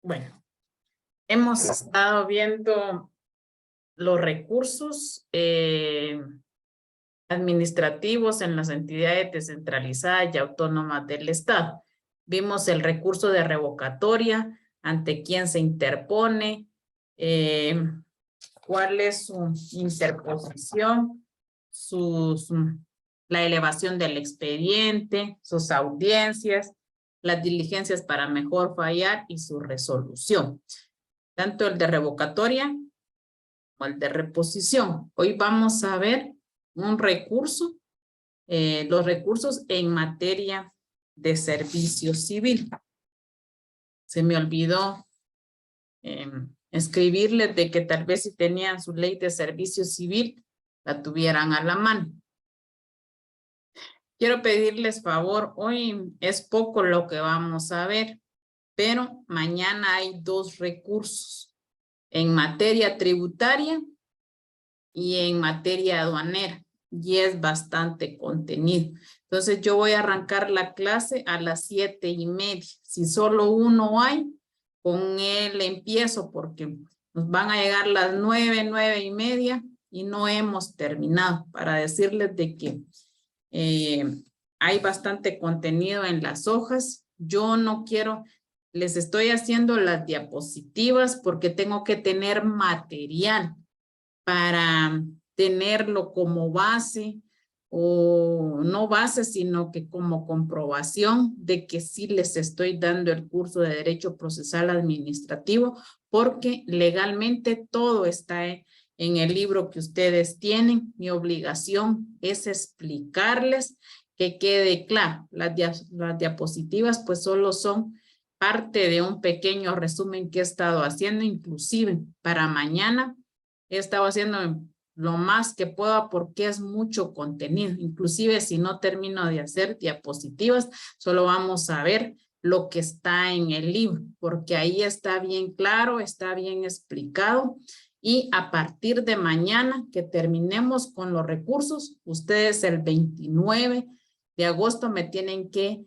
Bueno, hemos estado viendo los recursos administrativos en las entidades descentralizadas y autónomas del Estado. Vimos el recurso de revocatoria, ante quién se interpone, cuál es su interposición, la elevación del expediente, sus audiencias, las diligencias para mejor fallar y su resolución. Tanto el de revocatoria como el de reposición. Hoy vamos a ver un recurso, los recursos en materia de servicio civil. Se me olvidó escribirles de que tal vez si tenían su ley de servicio civil, la tuvieran a la mano. Quiero pedirles favor, hoy es poco lo que vamos a ver, pero mañana hay 2 recursos en materia tributaria y en materia aduanera, y es bastante contenido. Entonces yo voy a arrancar la clase a las 7:30. Si solo uno hay, con él empiezo porque nos van a llegar las 9, 9:30 y no hemos terminado, para decirles de que hay bastante contenido en las hojas. Yo no quiero, les estoy haciendo las diapositivas porque tengo que tener material para tenerlo como base, o no base, sino que como comprobación de que sí les estoy dando el curso de Derecho Procesal Administrativo, porque legalmente todo está en el libro que ustedes tienen. Mi obligación es explicarles, que quede claro. Las diapositivas pues solo son parte de un pequeño resumen que he estado haciendo, inclusive para mañana he estado haciendo lo más que pueda porque es mucho contenido. Inclusive si no termino de hacer diapositivas, solo vamos a ver lo que está en el libro, porque ahí está bien claro, está bien explicado. Y a partir de mañana que terminemos con los recursos, ustedes el 29 de agosto me tienen que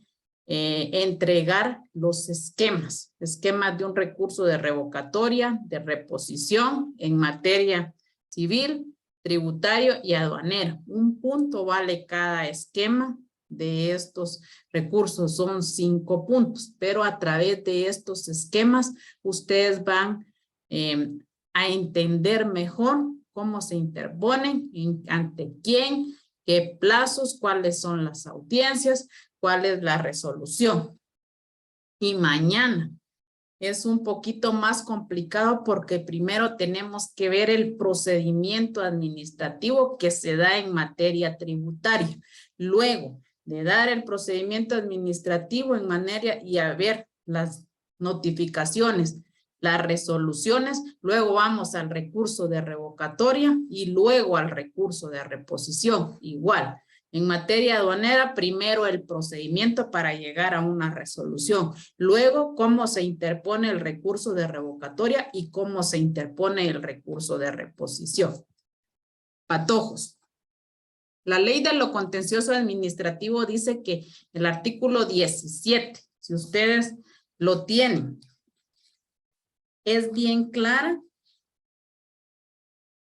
entregar los esquemas de un recurso de revocatoria, de reposición en materia civil, tributario y aduanero. 1 punto vale cada esquema de estos recursos, son 5 puntos, pero a través de estos esquemas ustedes van a entender mejor cómo se interponen, ante quién, qué plazos, cuáles son las audiencias, cuál es la resolución. Y mañana es un poquito más complicado porque primero tenemos que ver el procedimiento administrativo que se da en materia tributaria. Luego de dar el procedimiento administrativo en manera y a ver las notificaciones, las resoluciones, luego vamos al recurso de revocatoria y luego al recurso de reposición. Igual. En materia aduanera, primero el procedimiento para llegar a una resolución. Luego, cómo se interpone el recurso de revocatoria y cómo se interpone el recurso de reposición. Patojos. La ley de lo contencioso administrativo dice que el artículo 17, si ustedes lo tienen, es bien clara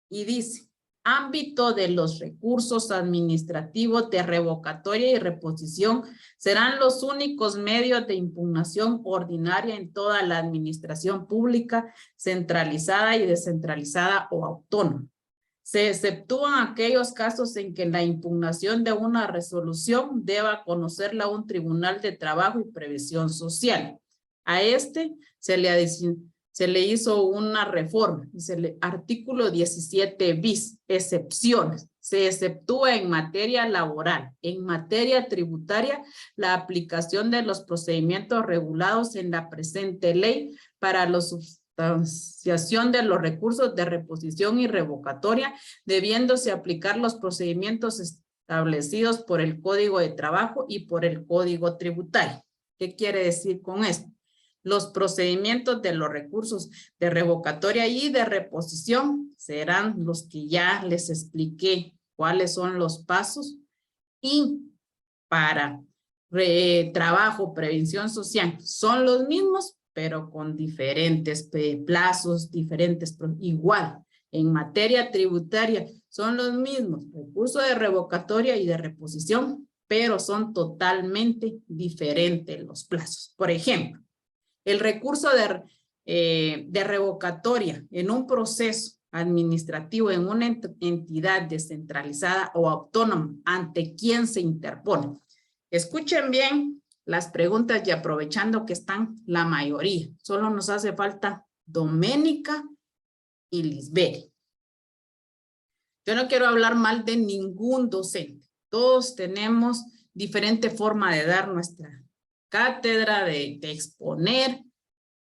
y dice: ámbito de los recursos administrativos de revocatoria y reposición serán los únicos medios de impugnación ordinaria en toda la administración pública, centralizada y descentralizada o autónoma. Se exceptúan aquellos casos en que la impugnación de una resolución deba conocerla un tribunal de trabajo y previsión social. A este se le hizo una reforma, dice el artículo 17 bis, excepciones. Se exceptúa en materia laboral, en materia tributaria, la aplicación de los procedimientos regulados en la presente ley para la sustanciación de los recursos de reposición y revocatoria, debiéndose aplicar los procedimientos establecidos por el Código de Trabajo y por el Código Tributario. ¿Qué quiere decir con esto? Los procedimientos de los recursos de revocatoria y de reposición serán los que ya les expliqué cuáles son los pasos. Y para trabajo, prevención social, son los mismos, pero con diferentes plazos, diferentes, igual. En materia tributaria son los mismos, recurso de revocatoria y de reposición, pero son totalmente diferentes los plazos. Por ejemplo, el recurso de revocatoria en un proceso administrativo en una entidad descentralizada o autónoma, ¿ante quién se interpone? Escuchen bien las preguntas y aprovechando que están la mayoría. Solo nos hace falta Doménica y Lisbeth. Yo no quiero hablar mal de ningún docente. Todos tenemos diferente forma de dar nuestra cátedra, de exponer,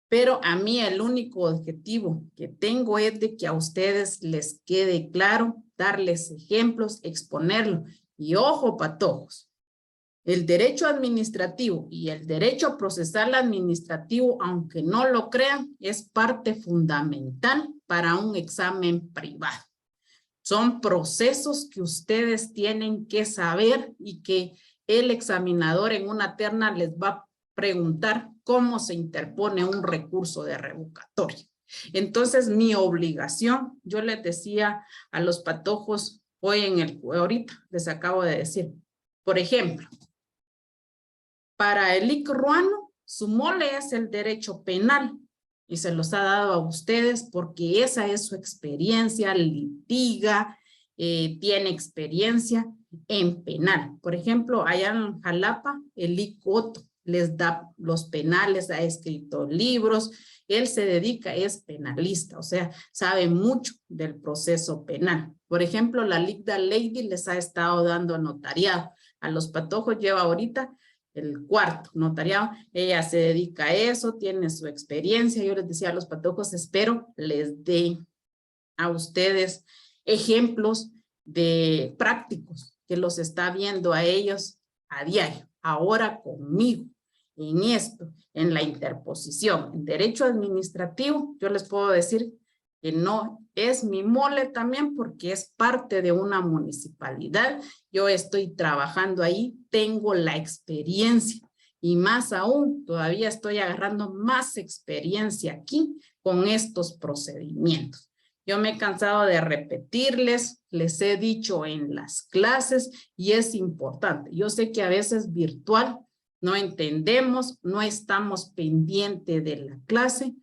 pero a mí el único objetivo que tengo es de que a ustedes les quede claro, darles ejemplos, exponerlo. Y ojo, patojos, el derecho administrativo y el derecho procesal administrativo, aunque no lo crean, es parte fundamental para un examen privado. Son procesos que ustedes tienen que saber y que el examinador en una terna les va a preguntar cómo se interpone un recurso de revocatoria. Entonces, mi obligación, yo les decía a los patojos hoy ahorita les acabo de decir, por ejemplo, para el IC ruano, su mole es el derecho penal y se los ha dado a ustedes porque esa es su experiencia, litiga, tiene experiencia en penal. Por ejemplo, allá en Jalapa, el IC Otto les da los penales, ha escrito libros, él se dedica, es penalista, o sea, sabe mucho del proceso penal. Por ejemplo, la Ligda Lady les ha estado dando notariado. A los patojos lleva ahorita el cuarto notariado, ella se dedica a eso, tiene su experiencia. Yo les decía a los patojos, espero les dé a ustedes ejemplos de prácticos que los está viendo a ellos a diario, ahora conmigo, en esto, en la interposición, en derecho administrativo. Yo les puedo decir que no es mi mole también porque es parte de una municipalidad. Yo estoy trabajando ahí, tengo la experiencia y más aún, todavía estoy agarrando más experiencia aquí con estos procedimientos. Yo me he cansado de repetirles, les he dicho en las clases y es importante. Yo sé que a veces virtual no entendemos, no estamos pendientes de la clase,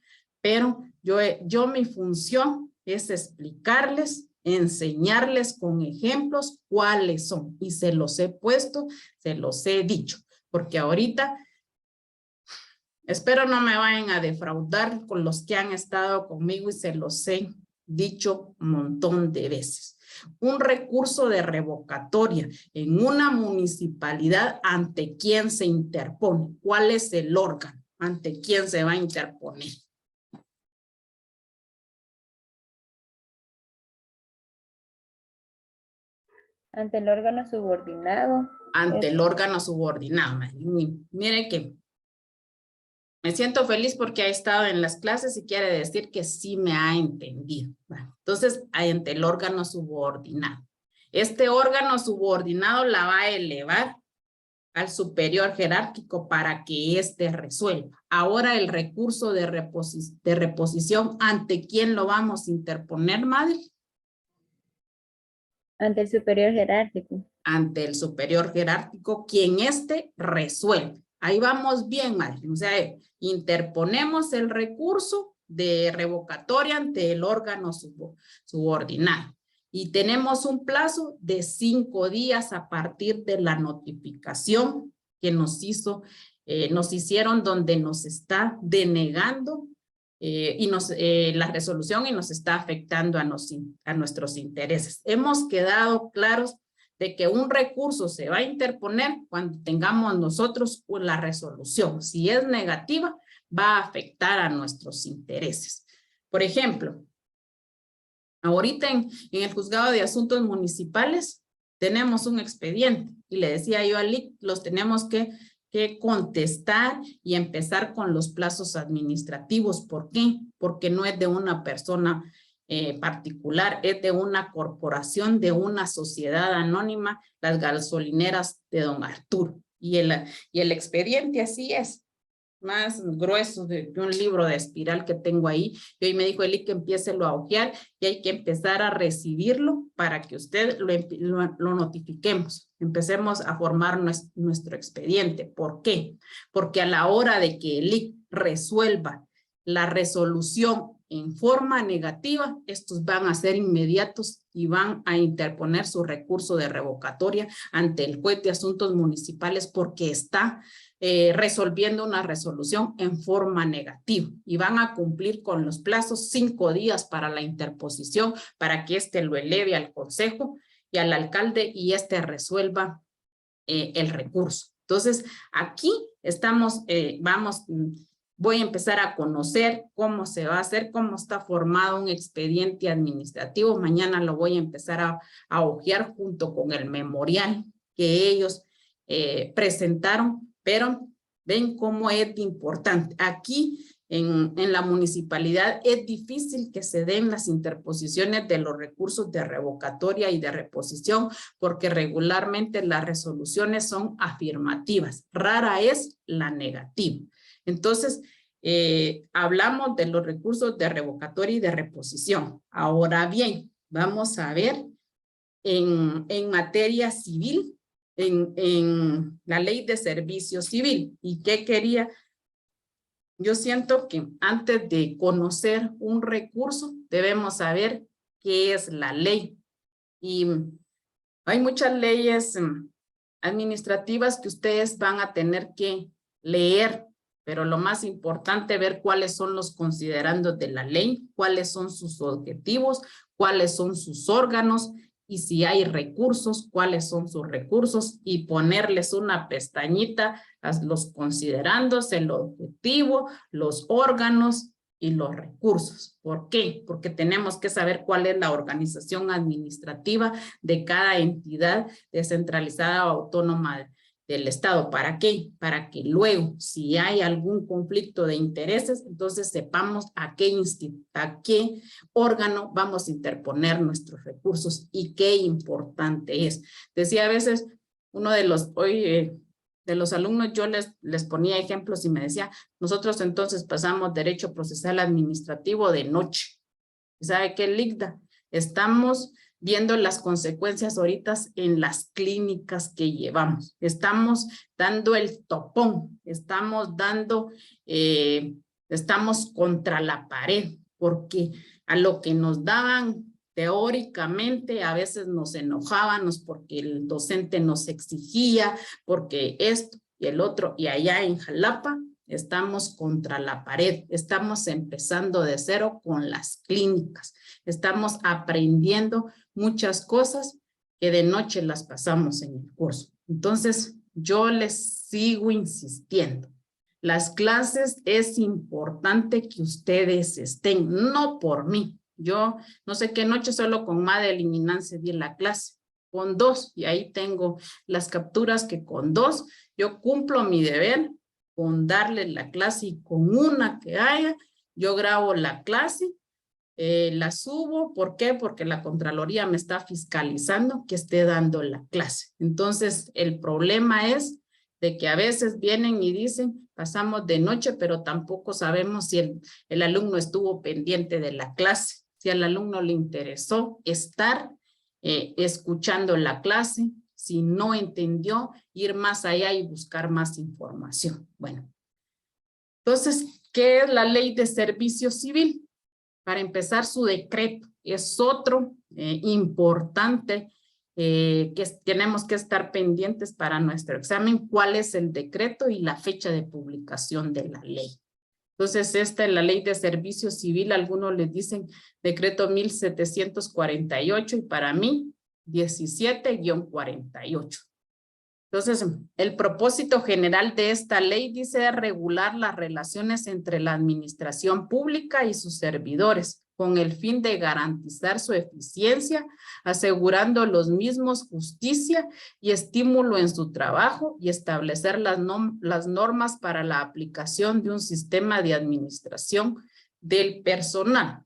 pero yo mi función es explicarles, enseñarles con ejemplos cuáles son. Y se los he puesto, se los he dicho, porque ahorita espero no me vayan a defraudar con los que han estado conmigo y se los he dicho un montón de veces. Un recurso de revocatoria en una municipalidad, ¿ante quién se interpone? ¿Cuál es el órgano? ¿Ante quién se va a interponer? Ante el órgano subordinado. Ante el órgano subordinado. Mire que me siento feliz porque ha estado en las clases y quiere decir que sí me ha entendido. Entonces, ante el órgano subordinado. Este órgano subordinado la va a elevar al superior jerárquico para que éste resuelva. Ahora el recurso de reposición, ¿ante quién lo vamos a interponer, madre? Ante el superior jerárquico. Ante el superior jerárquico, quien éste resuelve. Ahí vamos bien, madre. O sea, interponemos el recurso de revocatoria ante el órgano subordinado. Y tenemos un plazo de 5 días a partir de la notificación que nos hicieron donde nos está denegando la resolución y nos está afectando a nuestros intereses. Hemos quedado claros de que un recurso se va a interponer cuando tengamos nosotros la resolución. Si es negativa, va a afectar a nuestros intereses. Por ejemplo, ahorita en el juzgado de asuntos municipales tenemos un expediente y le decía yo al IC, los tenemos que contestar y empezar con los plazos administrativos. ¿Por qué? Porque no es de una persona particular, es de una corporación, de una sociedad anónima, las gasolineras de don Arturo. Y el expediente así es. más gruesos de un libro de espiral que tengo ahí. Y hoy me dijo Eli que empiécelo a hojear y hay que empezar a recibirlo para que usted lo notifiquemos. Empecemos a formar nuestro expediente. ¿Por qué? Porque a la hora de que Eli resuelva la resolución en forma negativa, estos van a ser inmediatos y van a interponer su recurso de revocatoria ante el juez de asuntos municipales porque está resolviendo una resolución en forma negativa y van a cumplir con los plazos 5 días para la interposición para que éste lo eleve al consejo y al alcalde y éste resuelva el recurso. Entonces, aquí estamos, voy a empezar a conocer cómo se va a hacer, cómo está formado un expediente administrativo. Mañana lo voy a empezar a hojear junto con el memorial que ellos presentaron, pero ven cómo es importante. Aquí en la municipalidad es difícil que se den las interposiciones de los recursos de revocatoria y de reposición porque regularmente las resoluciones son afirmativas. Rara es la negativa. Entonces, hablamos de los recursos de revocatoria y de reposición. Ahora bien, vamos a ver en materia civil, en la ley de servicio civil. ¿Y qué quería? Yo siento que antes de conocer un recurso, debemos saber qué es la ley. Y hay muchas leyes administrativas que ustedes van a tener que leer, pero lo más importante es ver cuáles son los considerandos de la ley, cuáles son sus objetivos, cuáles son sus órganos, y si hay recursos, cuáles son sus recursos, y ponerles una pestañita a los considerandos, el objetivo, los órganos y los recursos. ¿Por qué? Porque tenemos que saber cuál es la organización administrativa de cada entidad descentralizada o autónoma del Estado. ¿Para qué? Para que luego, si hay algún conflicto de intereses, entonces sepamos a qué órgano vamos a interponer nuestros recursos y qué importante es. Decía a veces uno de los, de los alumnos, yo les ponía ejemplos y me decía, nosotros entonces pasamos derecho procesal administrativo de noche. ¿Sabe qué, Ligda? Estamos viendo las consecuencias ahorita en las clínicas que llevamos. Estamos dando el topón, estamos contra la pared, porque a lo que nos daban teóricamente a veces nos enojábamos porque el docente nos exigía, porque esto y el otro, y allá en Jalapa estamos contra la pared, estamos empezando de cero con las clínicas, estamos aprendiendo muchas cosas que de noche las pasamos en el curso. Entonces, yo les sigo insistiendo. Las clases es importante que ustedes estén, no por mí. Yo no sé qué noche solo con Madeline y Nancy di la clase, con 2, y ahí tengo las capturas que con 2 yo cumplo mi deber con darle la clase y con una que haya, yo grabo la clase, la subo. ¿Por qué? Porque la Contraloría me está fiscalizando que esté dando la clase. Entonces, el problema es de que a veces vienen y dicen, pasamos de noche, pero tampoco sabemos si el alumno estuvo pendiente de la clase, si al alumno le interesó estar escuchando la clase, si no entendió, ir más allá y buscar más información. Bueno, entonces, ¿qué es la ley de servicio civil? Para empezar, su decreto es otro importante que tenemos que estar pendientes para nuestro examen. ¿Cuál es el decreto y la fecha de publicación de la ley? Entonces, esta es la ley de servicio civil. Algunos les dicen decreto 1748 y para mí 17-48. Entonces, el propósito general de esta ley dice regular las relaciones entre la administración pública y sus servidores con el fin de garantizar su eficiencia, asegurando los mismos justicia y estímulo en su trabajo y establecer las normas para la aplicación de un sistema de administración del personal.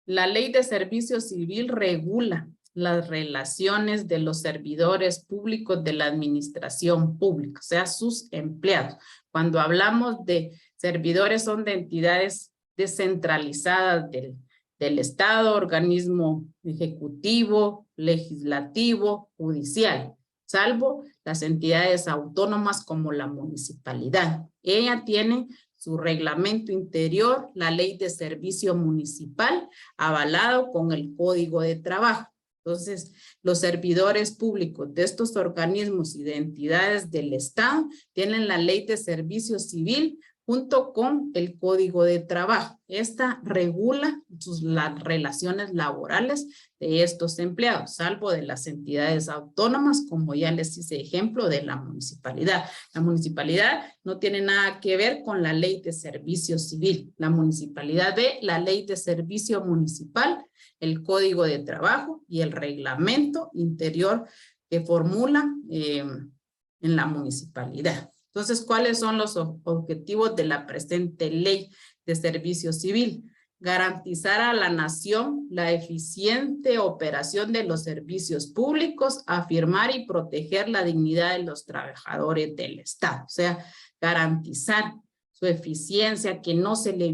La ley de servicio civil regula las relaciones de los servidores públicos de la administración pública, o sea, sus empleados. Cuando hablamos de servidores, son de entidades descentralizadas del Estado, organismo ejecutivo, legislativo, judicial, salvo las entidades autónomas como la municipalidad. Ella tiene su reglamento interior, la ley de servicio municipal, avalado con el Código de Trabajo. Entonces, los servidores públicos de estos organismos y de entidades del Estado tienen la ley de servicio civil junto con el Código de Trabajo. Esta regula las relaciones laborales de estos empleados, salvo de las entidades autónomas, como ya les hice ejemplo de la municipalidad. La municipalidad no tiene nada que ver con la ley de servicio civil. La municipalidad ve la ley de servicio municipal, el Código de Trabajo y el reglamento interior que formula en la municipalidad. Entonces, ¿cuáles son los objetivos de la presente ley de servicio civil? Garantizar a la nación la eficiente operación de los servicios públicos, afirmar y proteger la dignidad de los trabajadores del Estado. O sea, garantizar su eficiencia, que no se le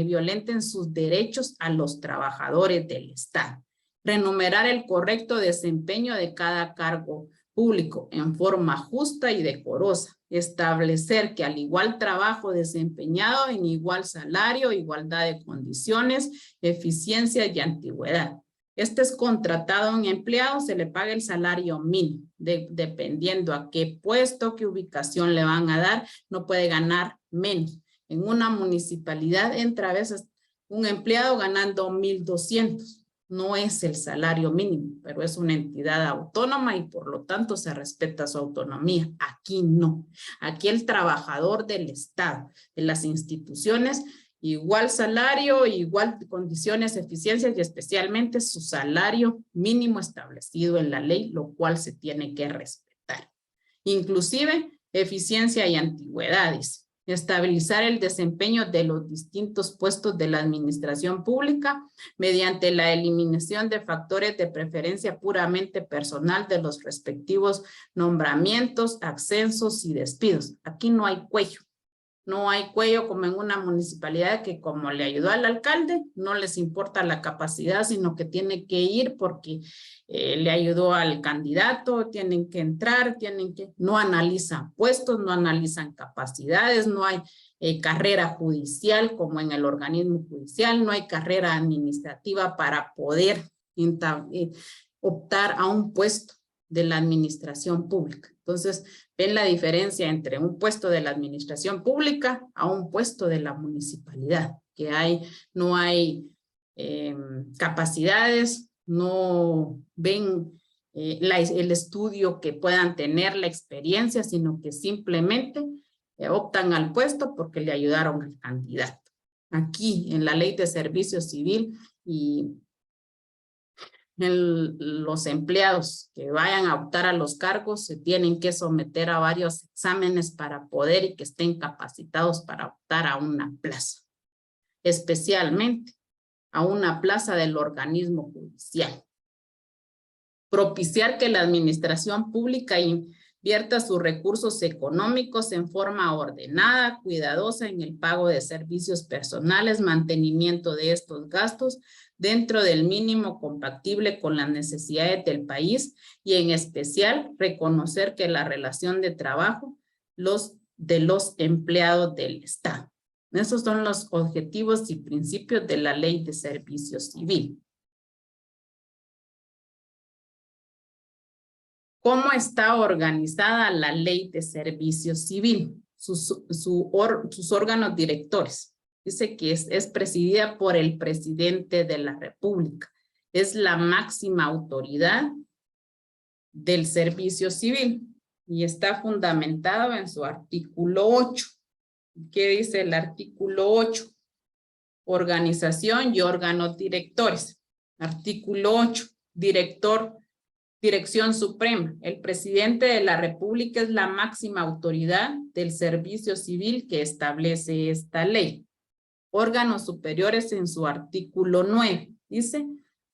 violenten sus derechos a los trabajadores del Estado. Renumerar el correcto desempeño de cada cargo público en forma justa y decorosa. Establecer que al igual trabajo desempeñado en igual salario, igualdad de condiciones, eficiencia y antigüedad. Este es contratado a un empleado, se le paga el salario mínimo, dependiendo a qué puesto, qué ubicación le van a dar, no puede ganar menos. En una municipalidad entra a veces un empleado ganando 1,200. No es el salario mínimo, pero es una entidad autónoma y por lo tanto se respeta su autonomía. Aquí no. Aquí el trabajador del Estado, de las instituciones, igual salario, igual condiciones, eficiencias y especialmente su salario mínimo establecido en la ley, lo cual se tiene que respetar. Inclusive eficiencia y antigüedades. Estabilizar el desempeño de los distintos puestos de la administración pública mediante la eliminación de factores de preferencia puramente personal de los respectivos nombramientos, ascensos y despidos. Aquí no hay cuello. No hay cuello como en una municipalidad que, como le ayudó al alcalde, no les importa la capacidad, sino que tiene que ir porque le ayudó al candidato, tienen que entrar, no analizan puestos, no analizan capacidades, no hay carrera judicial como en el organismo judicial, no hay carrera administrativa para poder optar a un puesto de la administración pública. Entonces, ven la diferencia entre un puesto de la administración pública a un puesto de la municipalidad, que no hay capacidades, no ven el estudio que puedan tener, la experiencia, sino que simplemente optan al puesto porque le ayudaron al candidato. Aquí, en la ley de servicio civil y los empleados que vayan a optar a los cargos se tienen que someter a varios exámenes para poder y que estén capacitados para optar a una plaza, especialmente a una plaza del organismo judicial. Propiciar que la administración pública invierta sus recursos económicos en forma ordenada, cuidadosa en el pago de servicios personales, mantenimiento de estos gastos dentro del mínimo compatible con las necesidades del país y en especial reconocer que la relación de trabajo de los empleados del Estado. Esos son los objetivos y principios de la Ley de Servicio Civil. ¿Cómo está organizada la Ley de Servicio Civil? Sus órganos directores. Dice que es presidida por el presidente de la República. Es la máxima autoridad del servicio civil y está fundamentado en su artículo 8. ¿Qué dice el artículo 8? Organización y órganos directores. Artículo 8. Dirección Suprema. El presidente de la República es la máxima autoridad del servicio civil que establece esta ley. Órganos superiores en su artículo 9. Dice,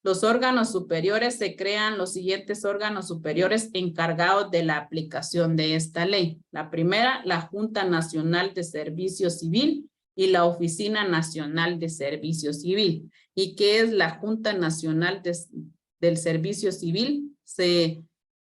Los órganos superiores se crean los siguientes órganos superiores encargados de la aplicación de esta ley. La primera, la Junta Nacional de Servicio Civil y la Oficina Nacional de Servicio Civil. ¿Y qué es la Junta Nacional del Servicio Civil? Se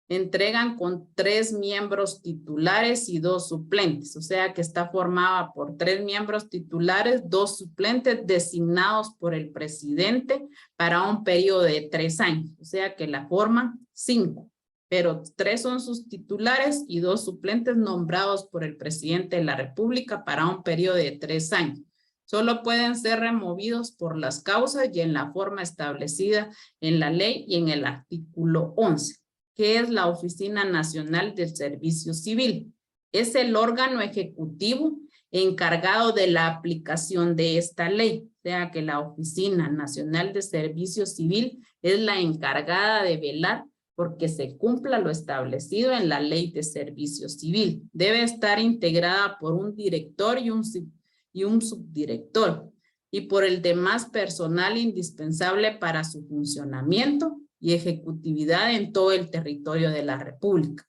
entregan con 3 miembros titulares y 2 suplentes, o sea que está formada por 3 miembros titulares, 2 suplentes designados por el presidente para un periodo de 3 años, o sea que la forman 5, pero 3 son sus titulares y 2 suplentes nombrados por el presidente de la República para un periodo de 3 años. Solo pueden ser removidos por las causas y en la forma establecida en la ley y en el artículo 11. ¿Qué es la Oficina Nacional del Servicio Civil? Es el órgano ejecutivo encargado de la aplicación de esta ley. O sea que la Oficina Nacional de Servicio Civil es la encargada de velar porque se cumpla lo establecido en la Ley de Servicio Civil. Debe estar integrada por un director y un subdirector y por el demás personal indispensable para su funcionamiento y ejecutividad en todo el territorio de la República.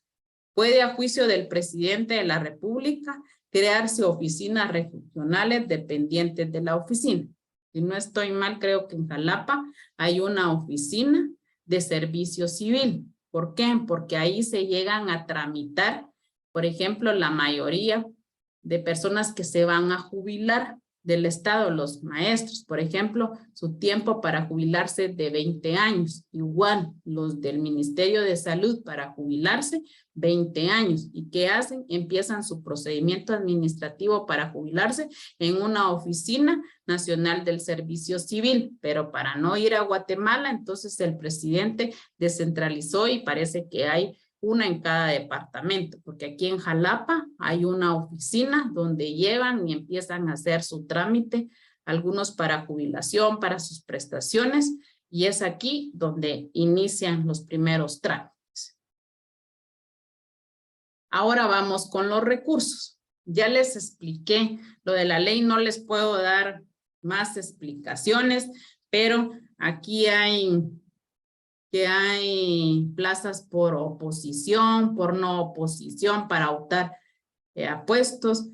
Puede, a juicio del presidente de la República, crearse oficinas regionales dependientes de la oficina. Si no estoy mal, creo que en Jalapa hay una oficina de servicio civil. ¿Por qué? Porque ahí se llegan a tramitar, por ejemplo, la mayoría de personas que se van a jubilar del Estado, los maestros, por ejemplo, su tiempo para jubilarse de 20 años. Igual, los del Ministerio de Salud para jubilarse, 20 años. ¿Y qué hacen? Empiezan su procedimiento administrativo para jubilarse en una oficina nacional del servicio civil. Pero para no ir a Guatemala, entonces el presidente descentralizó y parece que hay una en cada departamento, porque aquí en Jalapa hay una oficina donde llevan y empiezan a hacer su trámite, algunos para jubilación, para sus prestaciones, y es aquí donde inician los primeros trámites. Ahora vamos con los recursos. Ya les expliqué lo de la ley, no les puedo dar más explicaciones, pero aquí hay plazas por oposición, por no oposición, para optar a puestos.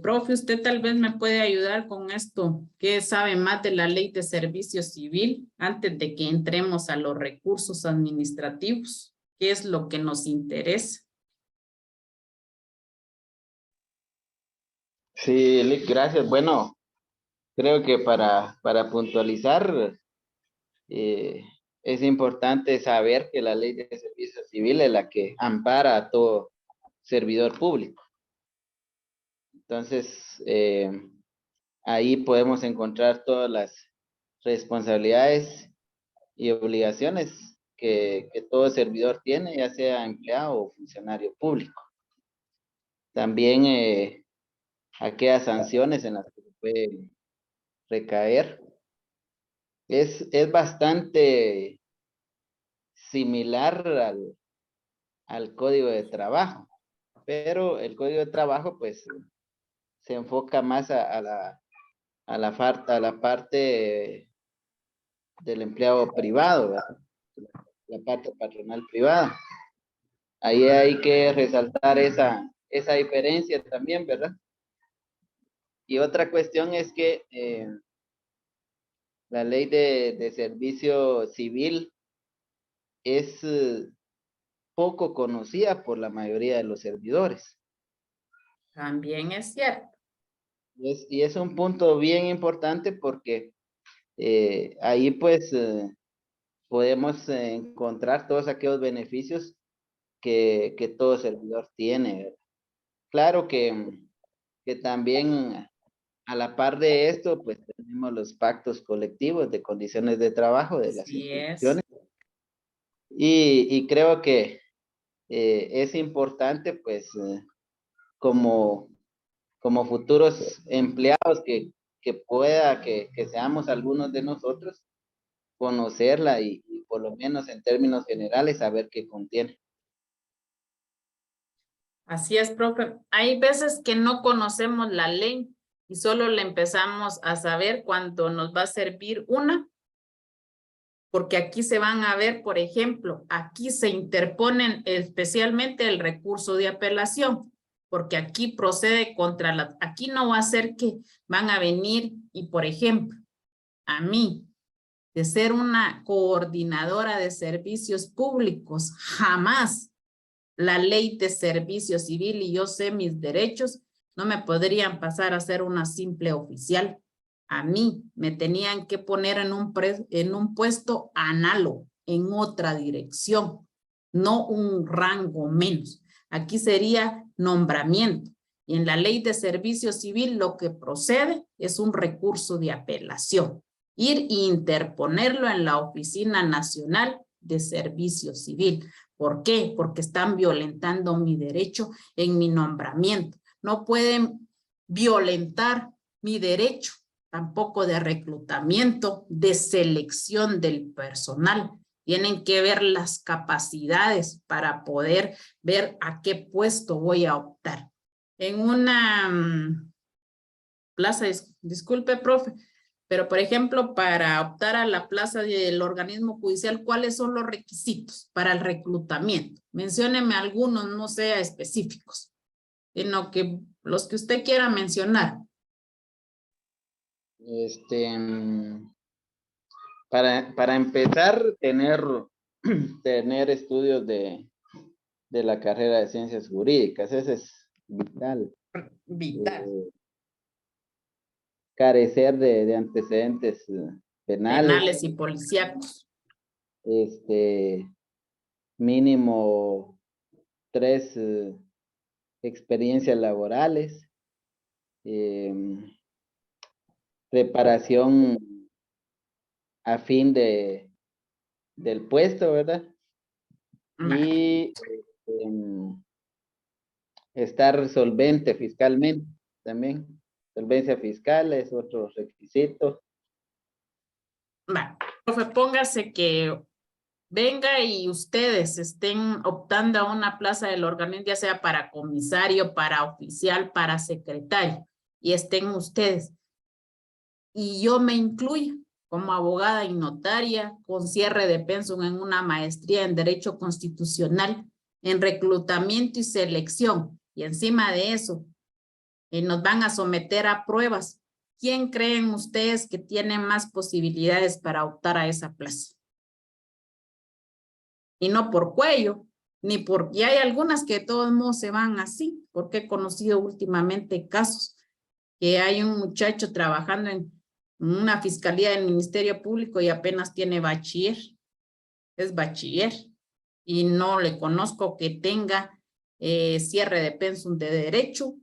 Profe, usted tal vez me puede ayudar con esto. ¿Qué sabe más de la ley de servicio civil antes de que entremos a los recursos administrativos? ¿Qué es lo que nos interesa? Sí, Lick, gracias. Bueno, creo que para puntualizar, es importante saber que la ley de servicio civil es la que ampara a todo servidor público. Entonces, ahí podemos encontrar todas las responsabilidades y obligaciones que todo servidor tiene, ya sea empleado o funcionario público. También aquellas sanciones en las que se puede recaer. Es bastante similar al código de trabajo, pero el código de trabajo pues se enfoca más a la parte del empleado privado, ¿verdad? La parte patronal privada. Ahí hay que resaltar esa diferencia también, ¿verdad? Y otra cuestión es que la ley de servicio civil es poco conocida por la mayoría de los servidores. También es cierto. Y es un punto bien importante porque ahí pues podemos encontrar todos aquellos beneficios que todo servidor tiene, ¿verdad? Claro que también a la par de esto, pues tenemos los pactos colectivos de condiciones de trabajo de las Así es. instituciones. Y creo que es importante, pues, como futuros empleados que seamos algunos de nosotros, conocerla y por lo menos en términos generales saber qué contiene. Así es, profe. Hay veces que no conocemos la ley y solo la empezamos a saber cuando nos va a servir una porque aquí se van a ver, por ejemplo, aquí se interponen especialmente el recurso de apelación, porque aquí procede contra la, aquí no va a ser que van a venir y, por ejemplo, a mí, de ser una coordinadora de servicios públicos, jamás la ley de servicio civil y yo sé mis derechos, no me podrían pasar a ser una simple oficial. A mí me tenían que poner en un puesto análogo, en otra dirección, no un rango menos. Aquí sería nombramiento. Y en la ley de servicio civil lo que procede es un recurso de apelación. Ir e interponerlo en la Oficina Nacional de Servicio Civil. ¿Por qué? Porque están violentando mi derecho en mi nombramiento. No pueden violentar mi derecho tampoco de reclutamiento, de selección del personal. Tienen que ver las capacidades para poder ver a qué puesto voy a optar. En una plaza, disculpe, profe, pero por ejemplo, para optar a la plaza del organismo judicial, ¿cuáles son los requisitos para el reclutamiento? Mencióneme algunos, no sea específicos, sino que los que usted quiera mencionar. Para empezar, tener estudios de la carrera de ciencias jurídicas, ese es vital. Vital. Carecer de antecedentes penales y policíacos. Mínimo 3 experiencias laborales. Preparación a fin del puesto, ¿verdad? Y estar solvente fiscalmente también. Solvencia fiscal es otro requisito. Bueno, profe, póngase que venga y ustedes estén optando a una plaza del organismo, ya sea para comisario, para oficial, para secretario, y estén ustedes. Y yo me incluyo como abogada y notaria con cierre de pensum en una maestría en Derecho Constitucional, en reclutamiento y selección. Y encima de eso, nos van a someter a pruebas. ¿Quién creen ustedes que tiene más posibilidades para optar a esa plaza? Y no por cuello, ni porque, y hay algunas que de todos modos se van así, porque he conocido últimamente casos que hay un muchacho trabajando en una fiscalía del Ministerio Público y apenas tiene bachiller, es bachiller, y no le conozco que tenga cierre de pensum de derecho.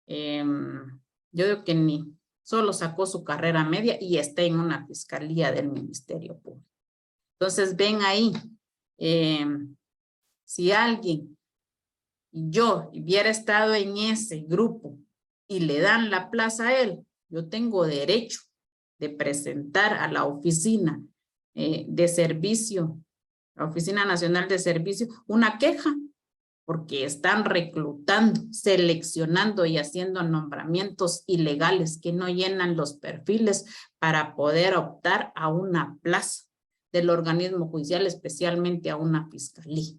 Yo digo que ni, solo sacó su carrera media y está en una fiscalía del Ministerio Público. Entonces ven ahí, si alguien, yo hubiera estado en ese grupo y le dan la plaza a él, yo tengo derecho de presentar a la oficina de servicio, la Oficina Nacional de Servicio, una queja, porque están reclutando, seleccionando y haciendo nombramientos ilegales que no llenan los perfiles para poder optar a una plaza del organismo judicial, especialmente a una fiscalía.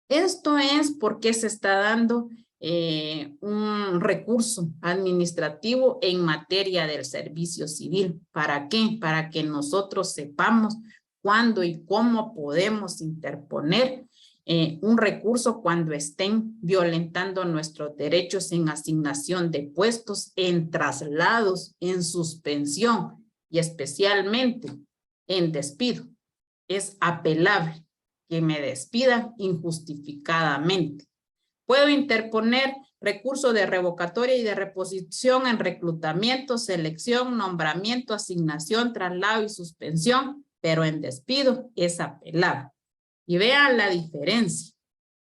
Esto es porque se está dando un recurso administrativo en materia del servicio civil. ¿Para qué? Para que nosotros sepamos cuándo y cómo podemos interponer un recurso cuando estén violentando nuestros derechos en asignación de puestos, en traslados, en suspensión y especialmente en despido. Es apelable que me despidan injustificadamente. Puedo interponer recurso de revocatoria y de reposición en reclutamiento, selección, nombramiento, asignación, traslado y suspensión, pero en despido es apelable. Y vean la diferencia.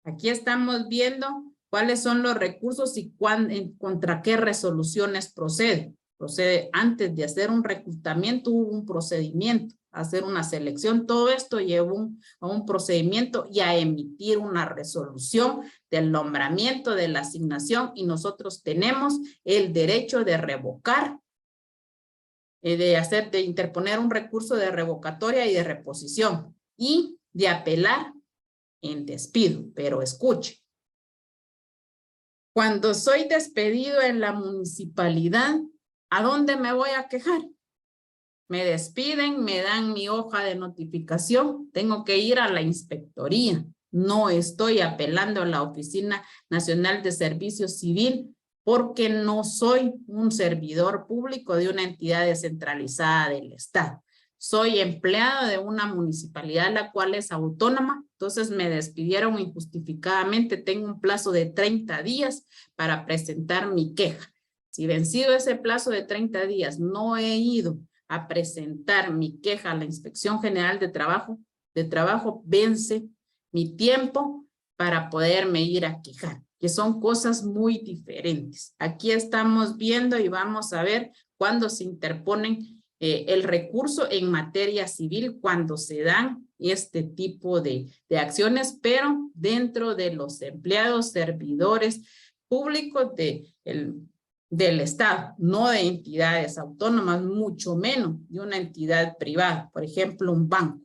Aquí estamos viendo cuáles son los recursos y contra qué resoluciones procede. Procede antes de hacer un reclutamiento, hubo un procedimiento, hacer una selección, todo esto llevó a un procedimiento y a emitir una resolución del nombramiento, de la asignación, y nosotros tenemos el derecho de revocar de interponer un recurso de revocatoria y de reposición y de apelar en despido. Pero escuche, cuando soy despedido en la municipalidad, ¿a dónde me voy a quejar? Me despiden, me dan mi hoja de notificación, tengo que ir a la inspectoría. No estoy apelando a la Oficina Nacional de Servicio Civil porque no soy un servidor público de una entidad descentralizada del Estado. Soy empleado de una municipalidad la cual es autónoma, entonces me despidieron injustificadamente. Tengo un plazo de 30 días para presentar mi queja. Si vencido ese plazo de 30 días no he ido a presentar mi queja a la Inspección General de Trabajo, vence mi tiempo para poderme ir a quejar, que son cosas muy diferentes. Aquí estamos viendo y vamos a ver cuándo se interponen el recurso en materia civil, cuando se dan este tipo de acciones, pero dentro de los empleados, servidores públicos del Estado, no de entidades autónomas, mucho menos de una entidad privada. Por ejemplo, un banco.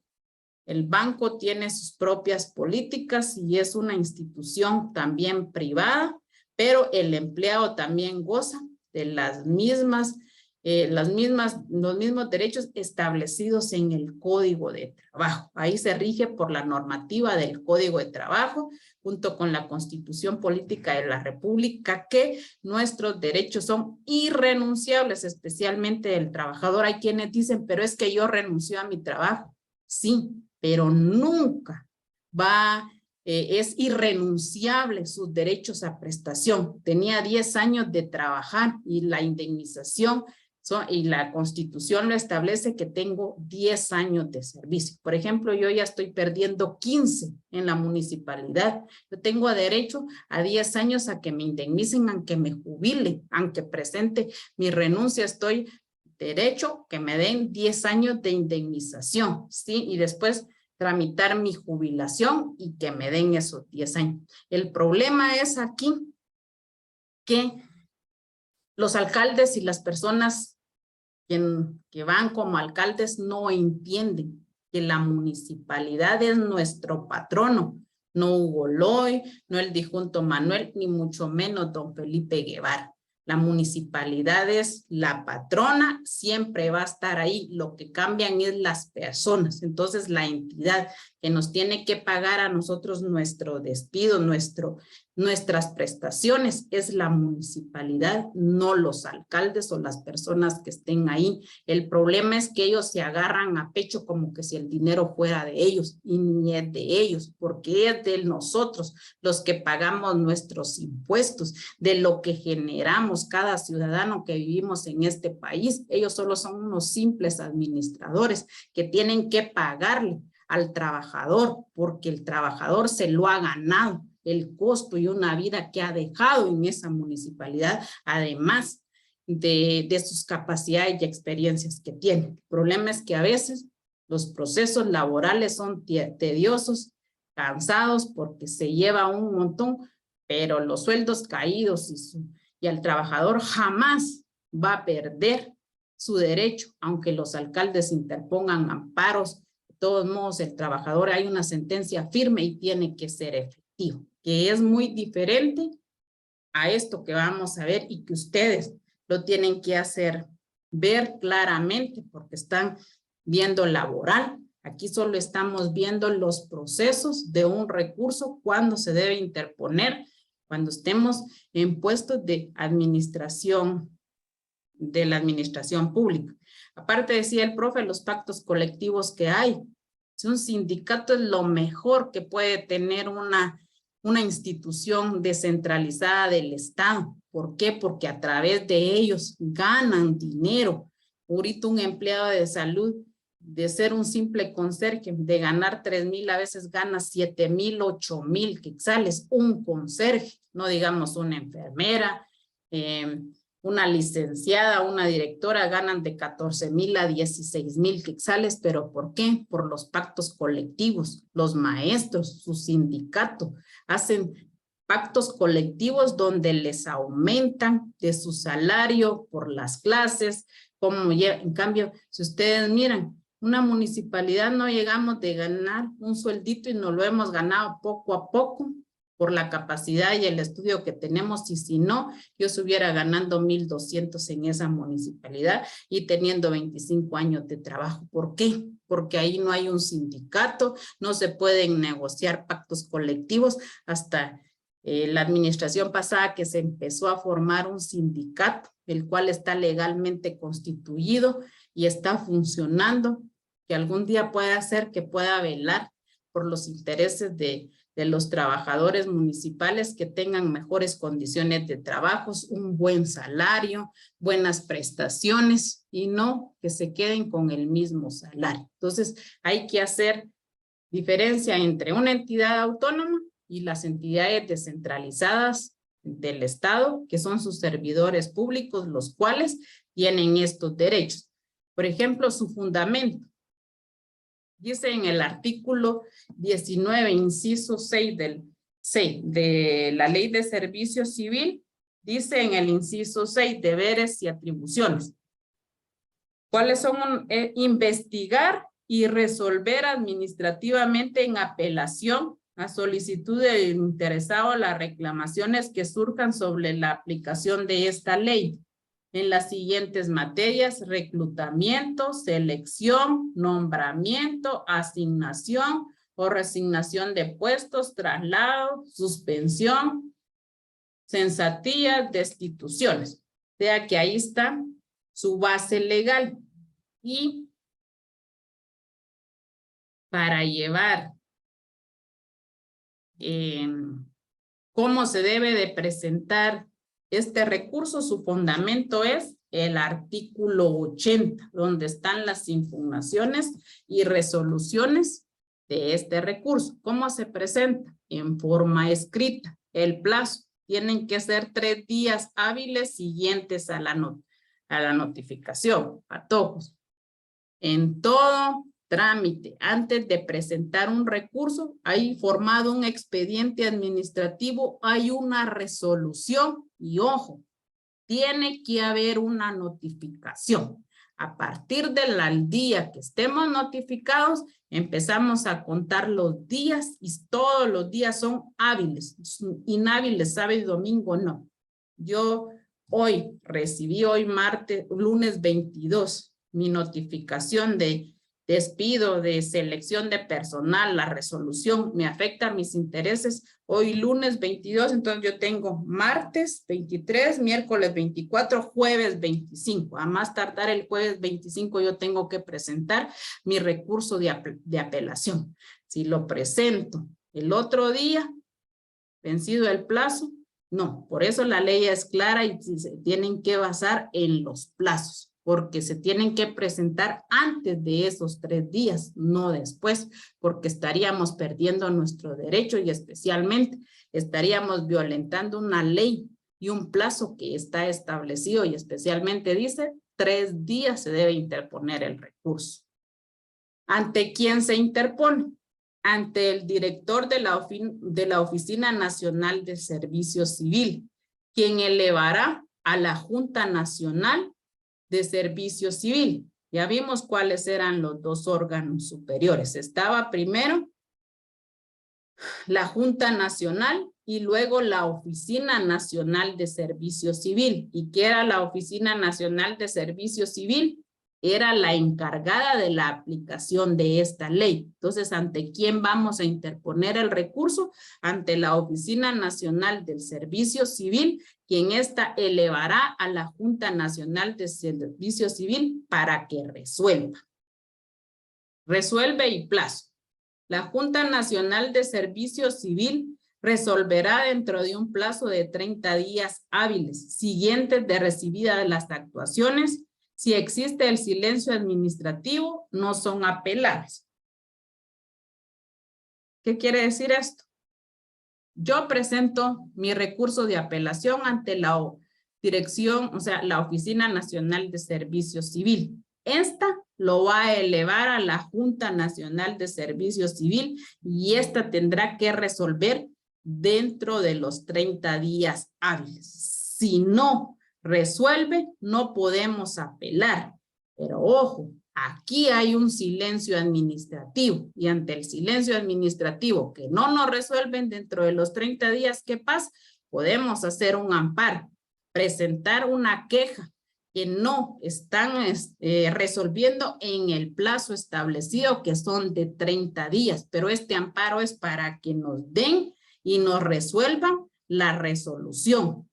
El banco tiene sus propias políticas y es una institución también privada, pero el empleado también goza de los mismos derechos establecidos en el Código de Trabajo. Ahí se rige por la normativa del Código de Trabajo, junto con la Constitución Política de la República, que nuestros derechos son irrenunciables, especialmente del trabajador. Hay quienes dicen, pero es que yo renuncio a mi trabajo. Sí, pero nunca es irrenunciable sus derechos a prestación. Tenía 10 años de trabajar y la indemnización y la Constitución lo establece que tengo 10 años de servicio. Por ejemplo, yo ya estoy perdiendo 15 en la municipalidad. Yo tengo derecho a 10 años a que me indemnicen, aunque me jubile, aunque presente mi renuncia, estoy derecho que me den 10 años de indemnización, ¿sí? Y después tramitar mi jubilación y que me den esos 10 años. El problema es aquí que los alcaldes y las personas que van como alcaldes no entienden que la municipalidad es nuestro patrono, no Hugo Loy, no el difunto Manuel, ni mucho menos don Felipe Guevara. La municipalidad es la patrona, siempre va a estar ahí. Lo que cambian es las personas. Entonces, la entidad que nos tiene que pagar a nosotros nuestro despido, nuestras prestaciones, es la municipalidad, no los alcaldes o las personas que estén ahí. El problema es que ellos se agarran a pecho como que si el dinero fuera de ellos, y ni es de ellos, porque es de nosotros los que pagamos nuestros impuestos, de lo que generamos cada ciudadano que vivimos en este país. Ellos solo son unos simples administradores que tienen que pagarle al trabajador, porque el trabajador se lo ha ganado, el costo y una vida que ha dejado en esa municipalidad, además de sus capacidades y experiencias que tiene. El problema es que a veces los procesos laborales son tediosos, cansados, porque se lleva un montón, pero los sueldos caídos y al trabajador jamás va a perder su derecho, aunque los alcaldes interpongan amparos. De todos modos, el trabajador, hay una sentencia firme y tiene que ser efectivo, que es muy diferente a esto que vamos a ver y que ustedes lo tienen que hacer ver claramente, porque están viendo laboral. Aquí solo estamos viendo los procesos de un recurso, cuándo se debe interponer, cuando estemos en puestos de administración, de la administración pública. Aparte decía el profe, los pactos colectivos que hay. Un sindicato es lo mejor que puede tener una institución descentralizada del Estado. ¿Por qué? Porque a través de ellos ganan dinero. Ahorita un empleado de salud, de ser un simple conserje, de ganar 3,000, a veces gana 7,000, 8,000 quetzales, un conserje, no digamos una enfermera, una licenciada, una directora, ganan de 14,000 a 16,000 quetzales. ¿Pero por qué? Por los pactos colectivos. Los maestros, su sindicato, hacen pactos colectivos donde les aumentan de su salario por las clases, cómo lleva. En cambio, si ustedes miran, una municipalidad no llegamos de ganar un sueldito y nos lo hemos ganado poco a poco por la capacidad y el estudio que tenemos, y si no, yo estuviera ganando 1,200 en esa municipalidad y teniendo 25 años de trabajo. ¿Por qué? Porque ahí no hay un sindicato, no se pueden negociar pactos colectivos. Hasta la administración pasada que se empezó a formar un sindicato, el cual está legalmente constituido y está funcionando, que algún día pueda hacer que pueda velar por los intereses de los trabajadores municipales, que tengan mejores condiciones de trabajo, un buen salario, buenas prestaciones, y no que se queden con el mismo salario. Entonces, hay que hacer diferencia entre una entidad autónoma y las entidades descentralizadas del Estado, que son sus servidores públicos, los cuales tienen estos derechos. Por ejemplo, su fundamento. Dice en el artículo 19, inciso 6 de la Ley de Servicio Civil, dice en el inciso 6, deberes y atribuciones. ¿Cuáles son? Investigar y resolver administrativamente en apelación a solicitud del interesado las reclamaciones que surjan sobre la aplicación de esta ley en las siguientes materias: reclutamiento, selección, nombramiento, asignación o resignación de puestos, traslado, suspensión, censatilla, destituciones. O sea que ahí está su base legal. Y para llevar cómo se debe de presentar este recurso, su fundamento es el artículo 80, donde están las impugnaciones y resoluciones de este recurso. ¿Cómo se presenta? En forma escrita. El plazo tienen que ser 3 días hábiles siguientes a la notificación, patojos. En todo trámite, antes de presentar un recurso, hay formado un expediente administrativo, hay una resolución y ojo, tiene que haber una notificación. A partir del día que estemos notificados, empezamos a contar los días y todos los días son hábiles. Inhábiles, sábado y domingo, no. Yo hoy recibí, lunes 22, mi notificación de despido, de selección de personal, la resolución me afecta a mis intereses. Hoy lunes 22, entonces yo tengo martes 23, miércoles 24, jueves 25. A más tardar el jueves 25 yo tengo que presentar mi recurso de apelación. Si lo presento el otro día, vencido el plazo, no. Por eso la ley es clara y se tienen que basar en los plazos, porque se tienen que presentar antes de esos 3 días, no después, porque estaríamos perdiendo nuestro derecho y especialmente estaríamos violentando una ley y un plazo que está establecido, y especialmente dice 3 días se debe interponer el recurso. ¿Ante quién se interpone? Ante el director de la Oficina Nacional de Servicio Civil, quien elevará a la Junta Nacional de Servicio Civil. Ya vimos cuáles eran los 2 órganos superiores. Estaba primero la Junta Nacional y luego la Oficina Nacional de Servicio Civil. ¿Y qué era la Oficina Nacional de Servicio Civil? Era la encargada de la aplicación de esta ley. Entonces, ¿ante quién vamos a interponer el recurso? Ante la Oficina Nacional del Servicio Civil, quien ésta elevará a la Junta Nacional de Servicio Civil para que resuelva. Resuelve y plazo. La Junta Nacional de Servicio Civil resolverá dentro de un plazo de 30 días hábiles siguientes de recibida las actuaciones. Si existe el silencio administrativo, no son apelables. ¿Qué quiere decir esto? Yo presento mi recurso de apelación ante la dirección, o sea, la Oficina Nacional de Servicio Civil. Esta lo va a elevar a la Junta Nacional de Servicio Civil y esta tendrá que resolver dentro de los 30 días hábiles. Si no resuelve, no podemos apelar. Pero ojo, aquí hay un silencio administrativo y ante el silencio administrativo que no nos resuelven dentro de los 30 días que pasa, podemos hacer un amparo, presentar una queja que no están resolviendo en el plazo establecido, que son de 30 días, pero este amparo es para que nos den y nos resuelvan la resolución,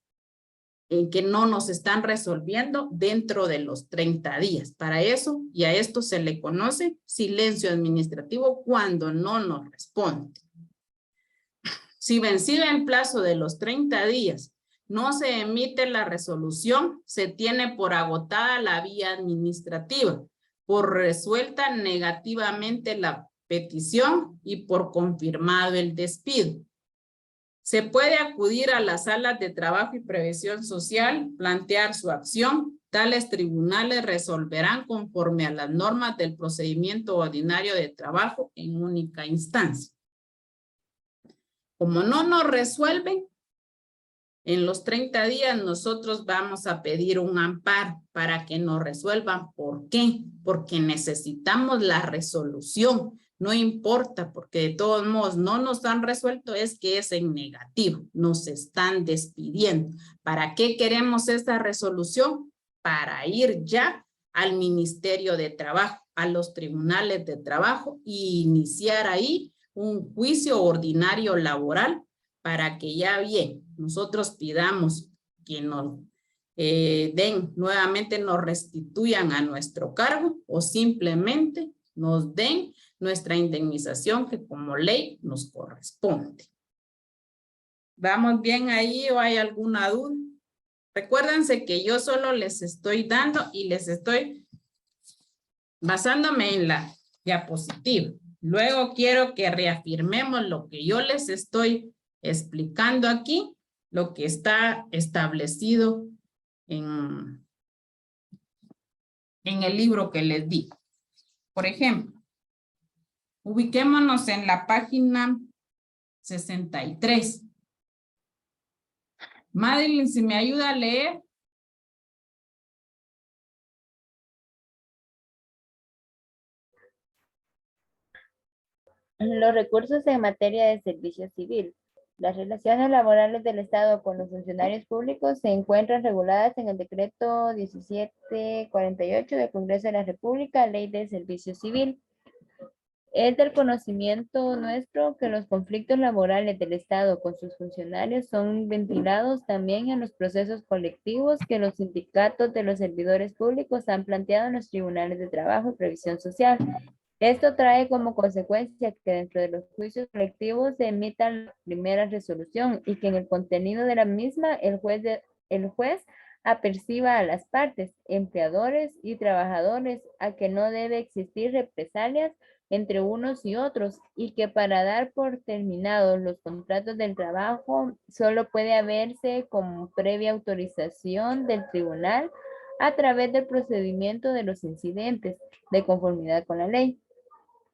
en que no nos están resolviendo dentro de los 30 días. Para eso, y a esto se le conoce silencio administrativo cuando no nos responde. Si vencido en plazo de los 30 días no se emite la resolución, se tiene por agotada la vía administrativa, por resuelta negativamente la petición y por confirmado el despido. Se puede acudir a las salas de trabajo y previsión social, plantear su acción. Tales tribunales resolverán conforme a las normas del procedimiento ordinario de trabajo en única instancia. Como no nos resuelven, en los 30 días nosotros vamos a pedir un amparo para que nos resuelvan. ¿Por qué? Porque necesitamos la resolución. No importa, porque de todos modos no nos han resuelto, es que es en negativo. Nos están despidiendo. ¿Para qué queremos esta resolución? Para ir ya al Ministerio de Trabajo, a los tribunales de trabajo e iniciar ahí un juicio ordinario laboral para que ya bien nosotros pidamos que nos den nuevamente, nos restituyan a nuestro cargo o simplemente nos den nuestra indemnización que como ley nos corresponde. ¿Vamos bien ahí o hay alguna duda? Recuérdense que yo solo les estoy dando y les estoy basándome en la diapositiva. Luego quiero que reafirmemos lo que yo les estoy explicando aquí, lo que está establecido en el libro que les di. Por ejemplo, ubiquémonos en la página 63. Madeline, si me ayuda a leer. Los recursos en materia de servicio civil. Las relaciones laborales del Estado con los funcionarios públicos se encuentran reguladas en el decreto 1748 del Congreso de la República, Ley de Servicio Civil. Es del conocimiento nuestro que los conflictos laborales del Estado con sus funcionarios son ventilados también en los procesos colectivos que los sindicatos de los servidores públicos han planteado en los tribunales de trabajo y previsión social. Esto trae como consecuencia que dentro de los juicios colectivos se emita la primera resolución y que en el contenido de la misma el juez aperciba a las partes, empleadores y trabajadores, a que no debe existir represalias entre unos y otros y que para dar por terminados los contratos del trabajo solo puede haberse con previa autorización del tribunal a través del procedimiento de los incidentes de conformidad con la ley.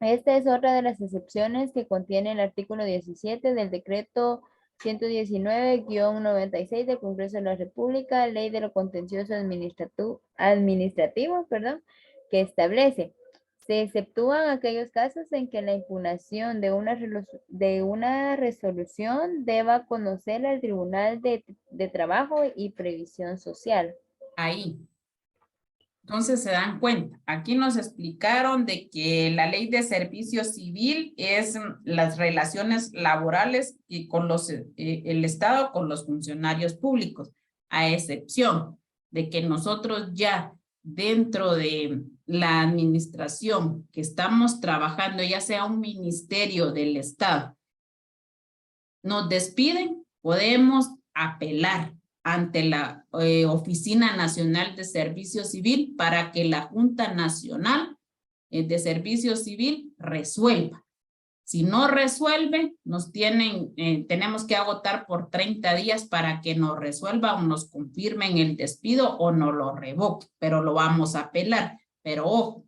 Esta es otra de las excepciones que contiene el artículo 17 del decreto 119-96 del Congreso de la República, Ley de lo Contencioso Administrativo, que establece: se exceptúan aquellos casos en que la impugnación de una resolución deba conocer al Tribunal de Trabajo y Previsión Social. Ahí. Entonces se dan cuenta, aquí nos explicaron de que la ley de servicio civil es las relaciones laborales y con el Estado con los funcionarios públicos, a excepción de que nosotros ya dentro de la administración que estamos trabajando, ya sea un ministerio del Estado, nos despiden, podemos apelar ante la Oficina Nacional de Servicio Civil para que la Junta Nacional de Servicio Civil resuelva. Si no resuelve, tenemos que agotar por 30 días para que nos resuelva o nos confirmen el despido o nos lo revoque, pero lo vamos a apelar. Pero ojo,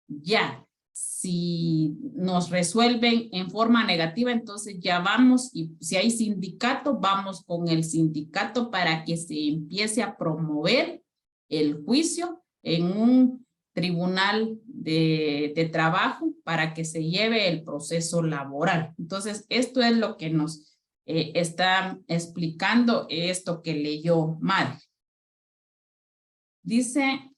ya Si nos resuelven en forma negativa, entonces ya vamos, y si hay sindicato, vamos con el sindicato para que se empiece a promover el juicio en un tribunal de trabajo para que se lleve el proceso laboral. Entonces, esto es lo que nos está explicando esto que leyó Mari. Dice,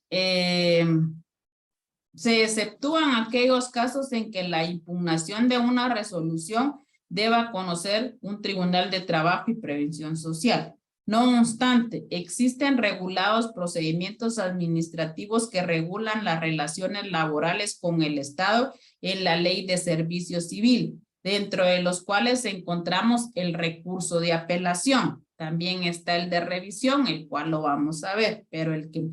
se exceptúan aquellos casos en que la impugnación de una resolución deba conocer un tribunal de trabajo y prevención social. No obstante, existen regulados procedimientos administrativos que regulan las relaciones laborales con el Estado en la Ley de Servicio Civil, dentro de los cuales encontramos el recurso de apelación. También está el de revisión, el cual lo vamos a ver, pero el que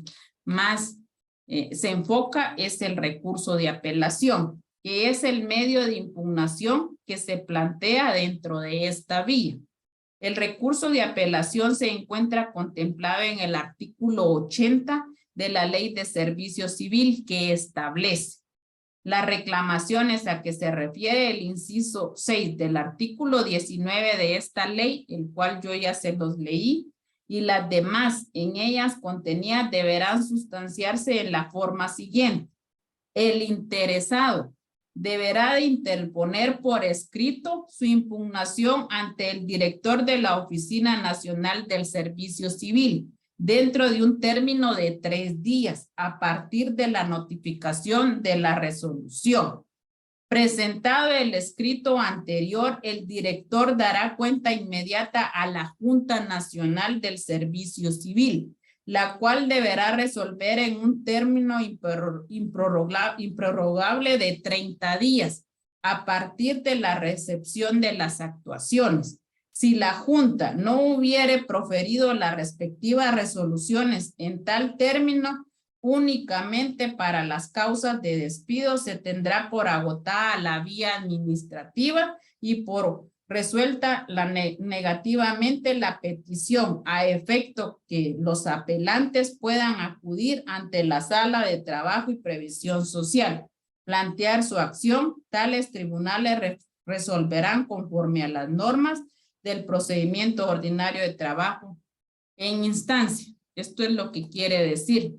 más se enfoca es el recurso de apelación, que es el medio de impugnación que se plantea dentro de esta vía. El recurso de apelación se encuentra contemplado en el artículo 80 de la Ley de Servicio Civil, que establece las reclamaciones a que se refiere el inciso 6 del artículo 19 de esta ley, el cual yo ya se los leí, y las demás en ellas contenidas deberán sustanciarse en la forma siguiente. El interesado deberá de interponer por escrito su impugnación ante el director de la Oficina Nacional del Servicio Civil dentro de un término de 3 días a partir de la notificación de la resolución. Presentado el escrito anterior, el director dará cuenta inmediata a la Junta Nacional del Servicio Civil, la cual deberá resolver en un término improrrogable de 30 días a partir de la recepción de las actuaciones. Si la Junta no hubiere proferido las respectivas resoluciones en tal término, únicamente para las causas de despido se tendrá por agotada la vía administrativa y por resuelta negativamente la petición a efecto que los apelantes puedan acudir ante la Sala de Trabajo y Previsión Social, plantear su acción. Tales tribunales resolverán conforme a las normas del procedimiento ordinario de trabajo en instancia. Esto es lo que quiere decir,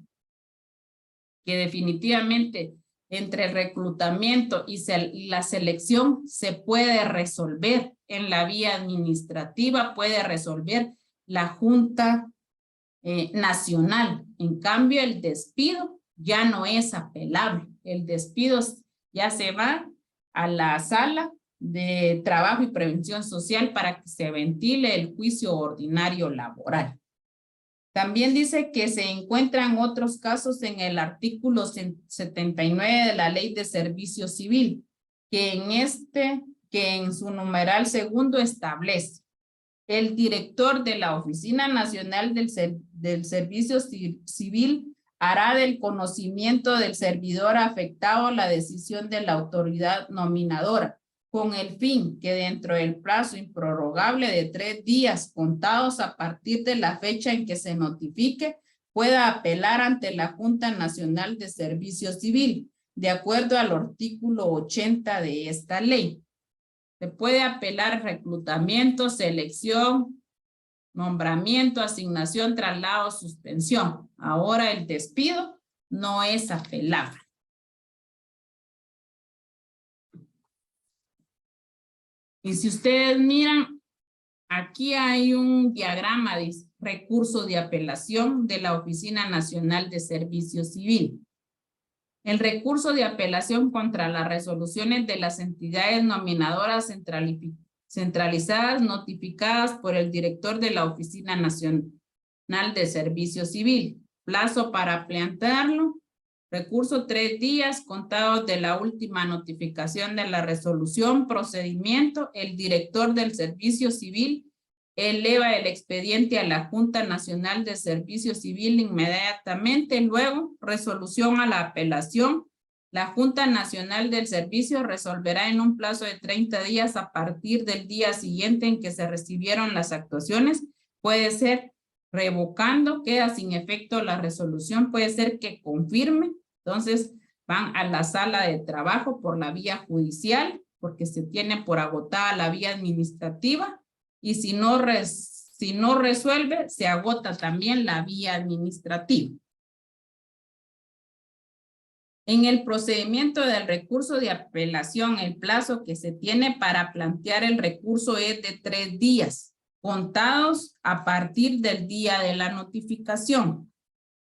que definitivamente entre el reclutamiento y la selección se puede resolver en la vía administrativa, puede resolver la Junta Nacional. En cambio, el despido ya no es apelable. El despido ya se va a la Sala de Trabajo y Prevención Social para que se ventile el juicio ordinario laboral. También dice que se encuentran otros casos en el artículo 79 de la Ley de Servicio Civil, que en su numeral segundo establece: el director de la Oficina Nacional del Servicio Civil hará del conocimiento del servidor afectado la decisión de la autoridad nominadora, con el fin que dentro del plazo improrrogable de 3 días contados a partir de la fecha en que se notifique, pueda apelar ante la Junta Nacional de Servicio Civil, de acuerdo al artículo 80 de esta ley. Se puede apelar reclutamiento, selección, nombramiento, asignación, traslado, suspensión. Ahora el despido no es apelable. Y si ustedes miran, aquí hay un diagrama de recurso de apelación de la Oficina Nacional de Servicio Civil. El recurso de apelación contra las resoluciones de las entidades nominadoras centralizadas notificadas por el director de la Oficina Nacional de Servicio Civil. Plazo para plantearlo. Recurso 3 días contados de la última notificación de la resolución. Procedimiento: el director del Servicio Civil eleva el expediente a la Junta Nacional de Servicio Civil inmediatamente. Luego, resolución a la apelación. La Junta Nacional del Servicio resolverá en un plazo de 30 días a partir del día siguiente en que se recibieron las actuaciones. Puede ser revocando, queda sin efecto la resolución, puede ser que confirme. Entonces, van a la sala de trabajo por la vía judicial, porque se tiene por agotada la vía administrativa, y si no resuelve, se agota también la vía administrativa. En el procedimiento del recurso de apelación, el plazo que se tiene para plantear el recurso es de 3 días, contados a partir del día de la notificación.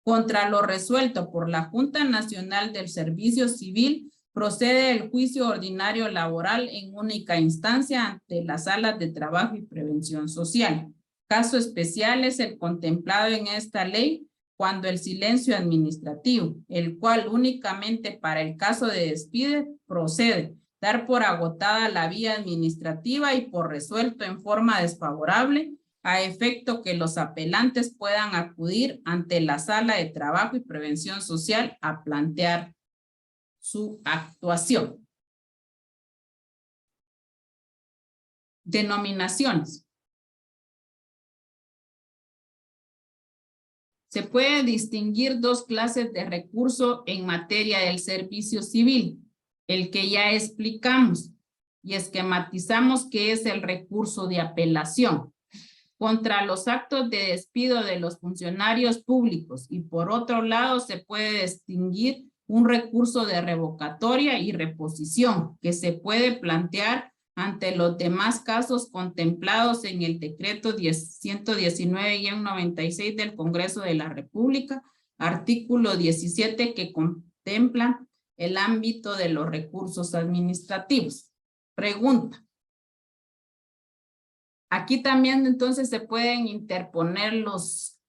Contra lo resuelto por la Junta Nacional del Servicio Civil, procede el juicio ordinario laboral en única instancia ante las salas de trabajo y prevención social. Caso especial es el contemplado en esta ley cuando el silencio administrativo, el cual únicamente para el caso de despido procede dar por agotada la vía administrativa y por resuelto en forma desfavorable, a efecto que los apelantes puedan acudir ante la sala de trabajo y prevención social a plantear su actuación. Denominaciones. Se puede distinguir 2 clases de recurso en materia del servicio civil, el que ya explicamos y esquematizamos que es el recurso de apelación contra los actos de despido de los funcionarios públicos, y por otro lado se puede distinguir un recurso de revocatoria y reposición que se puede plantear ante los demás casos contemplados en el decreto 119-96 del Congreso de la República, artículo 17, que contempla el ámbito de los recursos administrativos. Pregunta. Aquí también entonces se pueden interponer los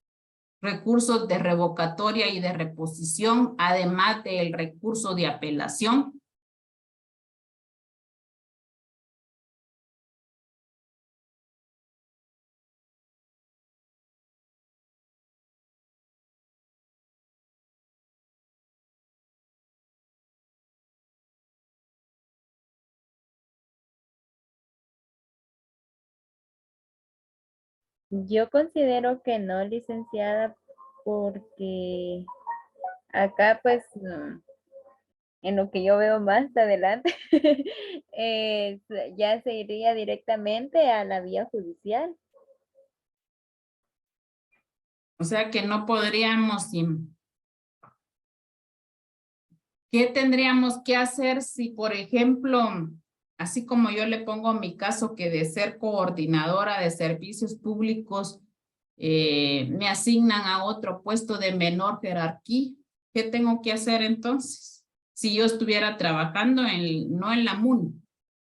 recursos de revocatoria y de reposición, además del recurso de apelación. Yo considero que no, licenciada, porque acá pues en lo que yo veo más adelante ya se iría directamente a la vía judicial. O sea que no podríamos. ¿Qué tendríamos que hacer si, por ejemplo, así como yo le pongo mi caso que de ser coordinadora de servicios públicos, me asignan a otro puesto de menor jerarquía? ¿Qué tengo que hacer entonces? Si yo estuviera trabajando no en la MUNI,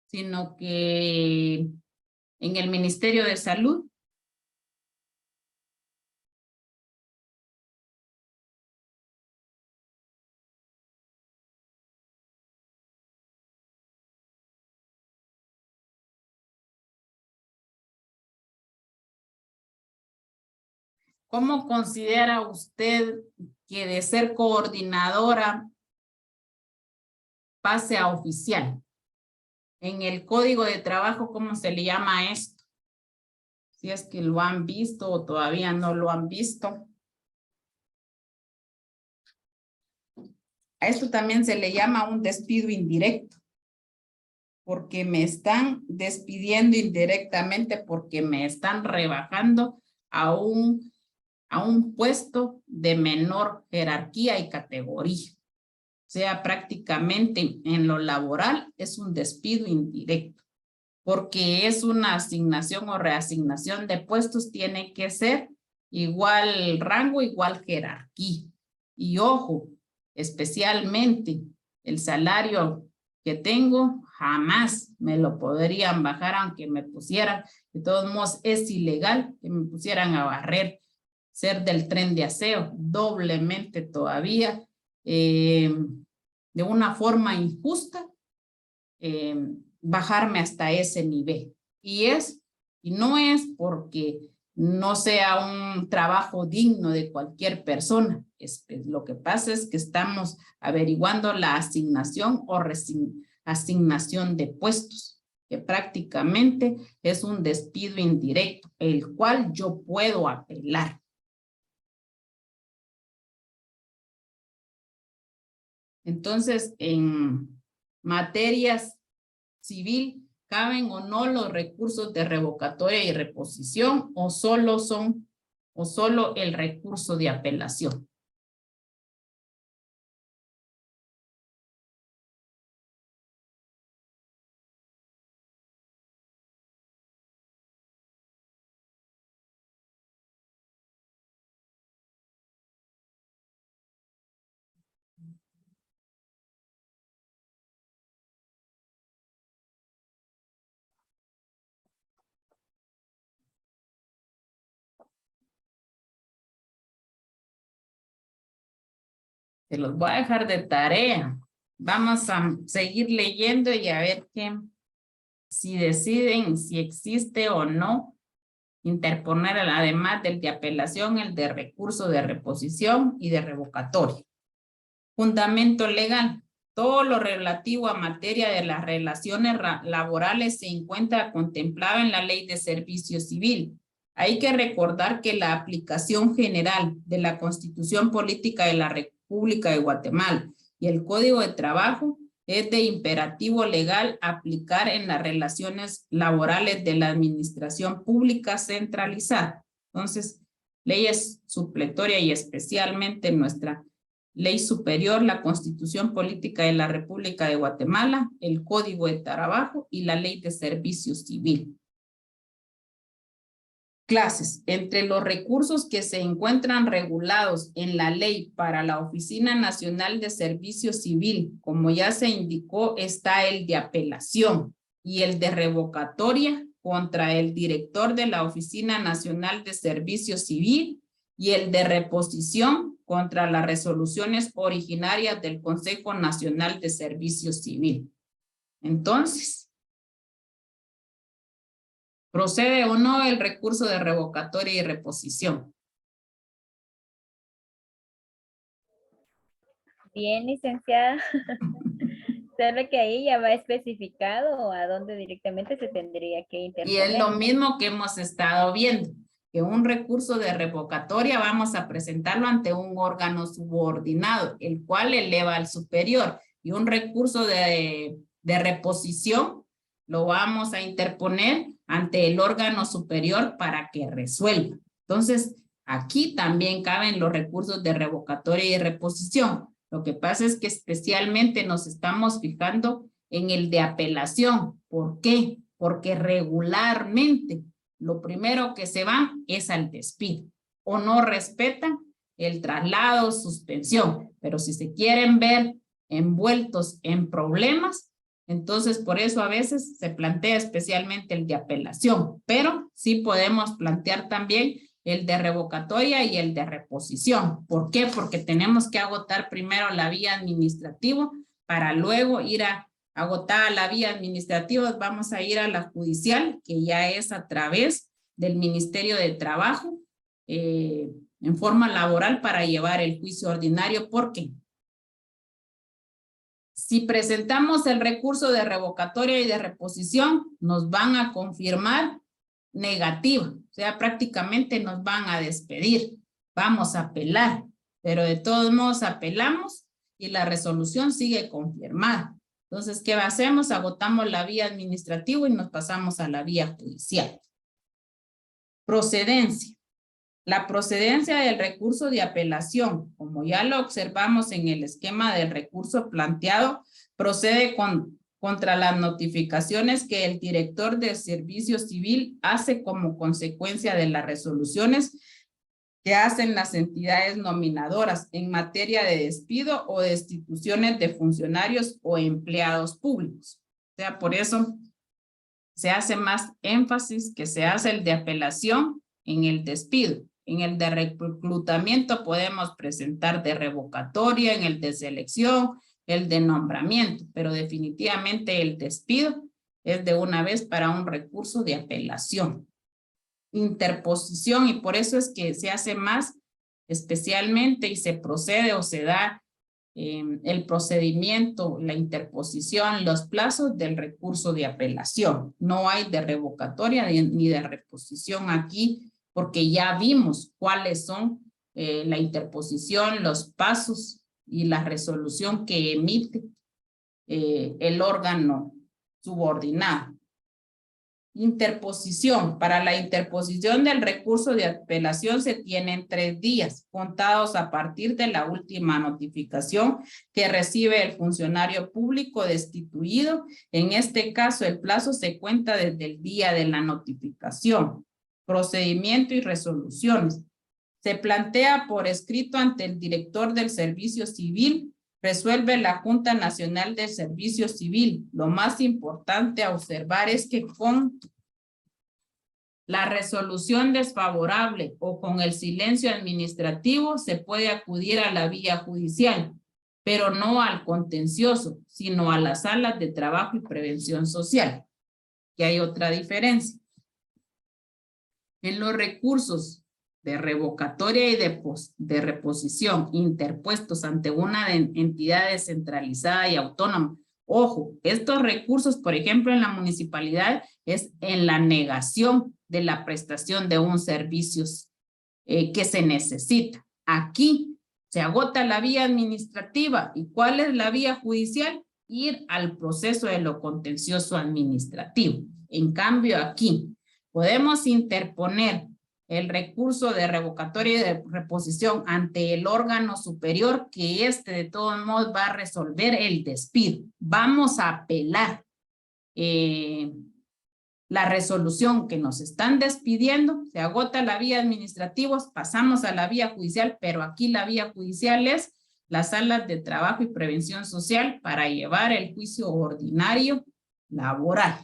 sino que en el Ministerio de Salud. ¿Cómo considera usted que de ser coordinadora pase a oficial? En el Código de Trabajo, ¿cómo se le llama a esto? Si es que lo han visto o todavía no lo han visto. A esto también se le llama un despido indirecto, porque me están despidiendo indirectamente porque me están rebajando a un puesto de menor jerarquía y categoría. O sea, prácticamente en lo laboral es un despido indirecto, porque es una asignación o reasignación de puestos, tiene que ser igual rango, igual jerarquía. Y ojo, especialmente el salario que tengo, jamás me lo podrían bajar, aunque me pusieran, de todos modos es ilegal que me pusieran a barrer, ser del tren de aseo, doblemente todavía, de una forma injusta, bajarme hasta ese nivel. Y no es porque no sea un trabajo digno de cualquier persona. Lo que pasa es que estamos averiguando la asignación o asignación de puestos, que prácticamente es un despido indirecto, el cual yo puedo apelar. Entonces, en materias civil, ¿caben o no los recursos de revocatoria y reposición o solo el recurso de apelación? Se los voy a dejar de tarea. Vamos a seguir leyendo y a ver si deciden si existe o no interponer, además del de apelación, el de recurso de reposición y de revocatoria. Fundamento legal. Todo lo relativo a materia de las relaciones laborales se encuentra contemplado en la Ley de Servicio Civil. Hay que recordar que la aplicación general de la Constitución Política de la República de Guatemala y el Código de Trabajo es de imperativo legal aplicar en las relaciones laborales de la administración pública centralizada. Entonces, leyes supletorias y especialmente nuestra Ley Superior, la Constitución Política de la República de Guatemala, el Código de Trabajo y la Ley de Servicio Civil. Clases. Entre los recursos que se encuentran regulados en la ley para la Oficina Nacional de Servicio Civil, como ya se indicó, está el de apelación y el de revocatoria contra el director de la Oficina Nacional de Servicio Civil y el de reposición contra las resoluciones originarias del Consejo Nacional de Servicio Civil. Entonces, ¿procede o no el recurso de revocatoria y reposición? Bien, licenciada. Solo que ahí ya va especificado a dónde directamente se tendría que Y interponer. es lo mismo que hemos estado viendo, que un recurso de revocatoria vamos a presentarlo ante un órgano subordinado, el cual eleva al superior, y un recurso de reposición lo vamos a interponer ante el órgano superior para que resuelva. Entonces, aquí también caben los recursos de revocatoria y reposición. Lo que pasa es que especialmente nos estamos fijando en el de apelación. ¿Por qué? Porque regularmente lo primero que se va es al despido o no respetan el traslado, suspensión. Pero si se quieren ver envueltos en problemas, entonces por eso a veces se plantea especialmente el de apelación, pero sí podemos plantear también el de revocatoria y el de reposición. ¿Por qué? Porque tenemos que agotar primero la vía administrativa para luego ir a agotada la vía administrativa, vamos a ir a la judicial, que ya es a través del Ministerio de Trabajo en forma laboral para llevar el juicio ordinario. ¿Por qué? Si presentamos el recurso de revocatoria y de reposición, nos van a confirmar negativa, o sea, prácticamente nos van a despedir. Vamos a apelar, pero de todos modos apelamos y la resolución sigue confirmada. Entonces, ¿qué hacemos? Agotamos la vía administrativa y nos pasamos a la vía judicial. Procedencia. La procedencia del recurso de apelación, como ya lo observamos en el esquema del recurso planteado, procede contra las notificaciones que el director de Servicio Civil hace como consecuencia de las resoluciones que hacen las entidades nominadoras en materia de despido o destituciones de funcionarios o empleados públicos. O sea, por eso se hace más énfasis que se hace el de apelación en el despido. En el de reclutamiento podemos presentar de revocatoria, en el de selección, el de nombramiento, pero definitivamente el despido es de una vez para un recurso de apelación. Interposición, y por eso es que se hace más especialmente y se procede o se da el procedimiento, la interposición, los plazos del recurso de apelación. No hay de revocatoria ni de reposición aquí, porque ya vimos cuáles son la interposición, los pasos y la resolución que emite el órgano subordinado. Interposición. Para la interposición del recurso de apelación se tienen 3 días, contados a partir de la última notificación que recibe el funcionario público destituido. En este caso, el plazo se cuenta desde el día de la notificación. Procedimiento y resoluciones. Se plantea por escrito ante el director del Servicio Civil. Resuelve la Junta Nacional del Servicio Civil. Lo más importante a observar es que con la resolución desfavorable o con el silencio administrativo se puede acudir a la vía judicial, pero no al contencioso, sino a las salas de trabajo y prevención social, que hay otra diferencia. En los recursos de revocatoria y de reposición interpuestos ante una entidad descentralizada y autónoma. Ojo, estos recursos, por ejemplo, en la municipalidad es en la negación de la prestación de un servicio que se necesita. Aquí se agota la vía administrativa. ¿Y cuál es la vía judicial? Ir al proceso de lo contencioso administrativo. En cambio, aquí podemos interponer el recurso de revocatoria y de reposición ante el órgano superior, que de todos modos va a resolver el despido. Vamos a apelar la resolución que nos están despidiendo, se agota la vía administrativa, pasamos a la vía judicial, pero aquí la vía judicial es las salas de trabajo y prevención social para llevar el juicio ordinario laboral.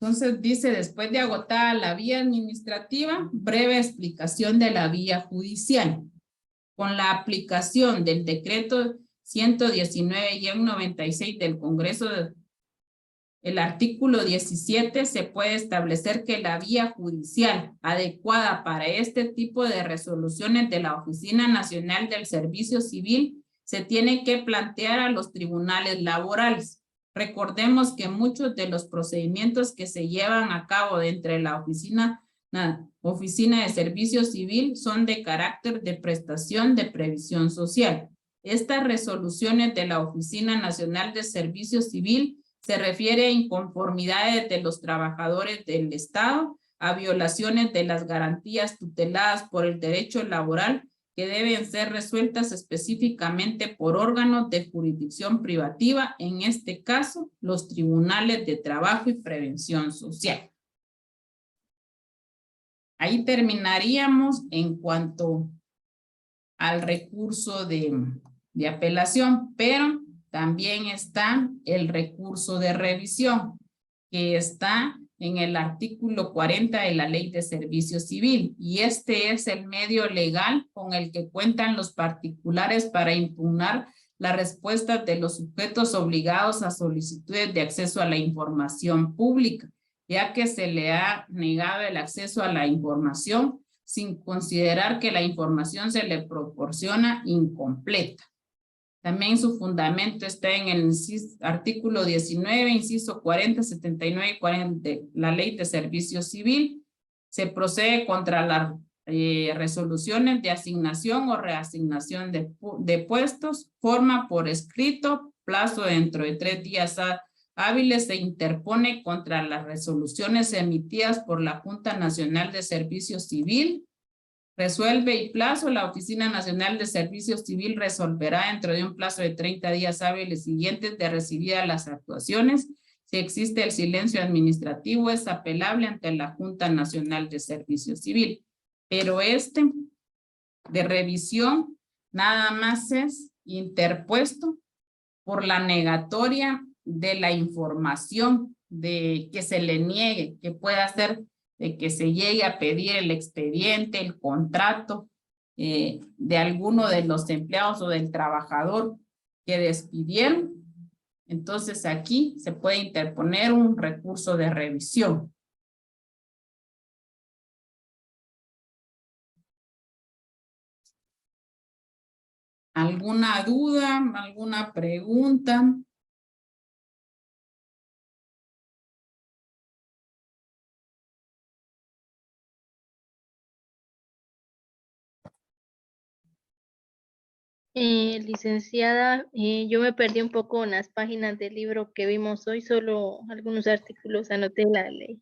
Entonces dice, después de agotada la vía administrativa, breve explicación de la vía judicial. Con la aplicación del decreto 119-96 del Congreso, el artículo 17 se puede establecer que la vía judicial adecuada para este tipo de resoluciones de la Oficina Nacional del Servicio Civil se tiene que plantear a los tribunales laborales. Recordemos que muchos de los procedimientos que se llevan a cabo dentro de la Oficina de Servicio Civil son de carácter de prestación de previsión social. Estas resoluciones de la Oficina Nacional de Servicio Civil se refiere a inconformidades de los trabajadores del Estado, a violaciones de las garantías tuteladas por el derecho laboral que deben ser resueltas específicamente por órganos de jurisdicción privativa, en este caso, los tribunales de trabajo y prevención social. Ahí terminaríamos en cuanto al recurso de apelación, pero también está el recurso de revisión, que está en el artículo 40 de la Ley de Servicio Civil, y este es el medio legal con el que cuentan los particulares para impugnar las respuestas de los sujetos obligados a solicitudes de acceso a la información pública, ya que se le ha negado el acceso a la información sin considerar que la información se le proporciona incompleta. También su fundamento está en el artículo 19, inciso 40, 79 y 40 de la Ley de Servicio Civil. Se procede contra las resoluciones de asignación o reasignación de puestos, forma por escrito, plazo dentro de 3 días hábiles se interpone contra las resoluciones emitidas por la Junta Nacional de Servicio Civil. Resuelve y plazo, la Oficina Nacional de Servicio Civil resolverá dentro de un plazo de 30 días hábiles siguientes de recibidas las actuaciones. Si existe el silencio administrativo, es apelable ante la Junta Nacional de Servicio Civil. Pero de revisión nada más es interpuesto por la negatoria de la información de que se le niegue, que pueda ser de que se llegue a pedir el expediente, el contrato de alguno de los empleados o del trabajador que despidieron. Entonces aquí se puede interponer un recurso de revisión. ¿Alguna duda? ¿Alguna pregunta? Licenciada, yo me perdí un poco en las páginas del libro que vimos hoy, solo algunos artículos anoté la ley.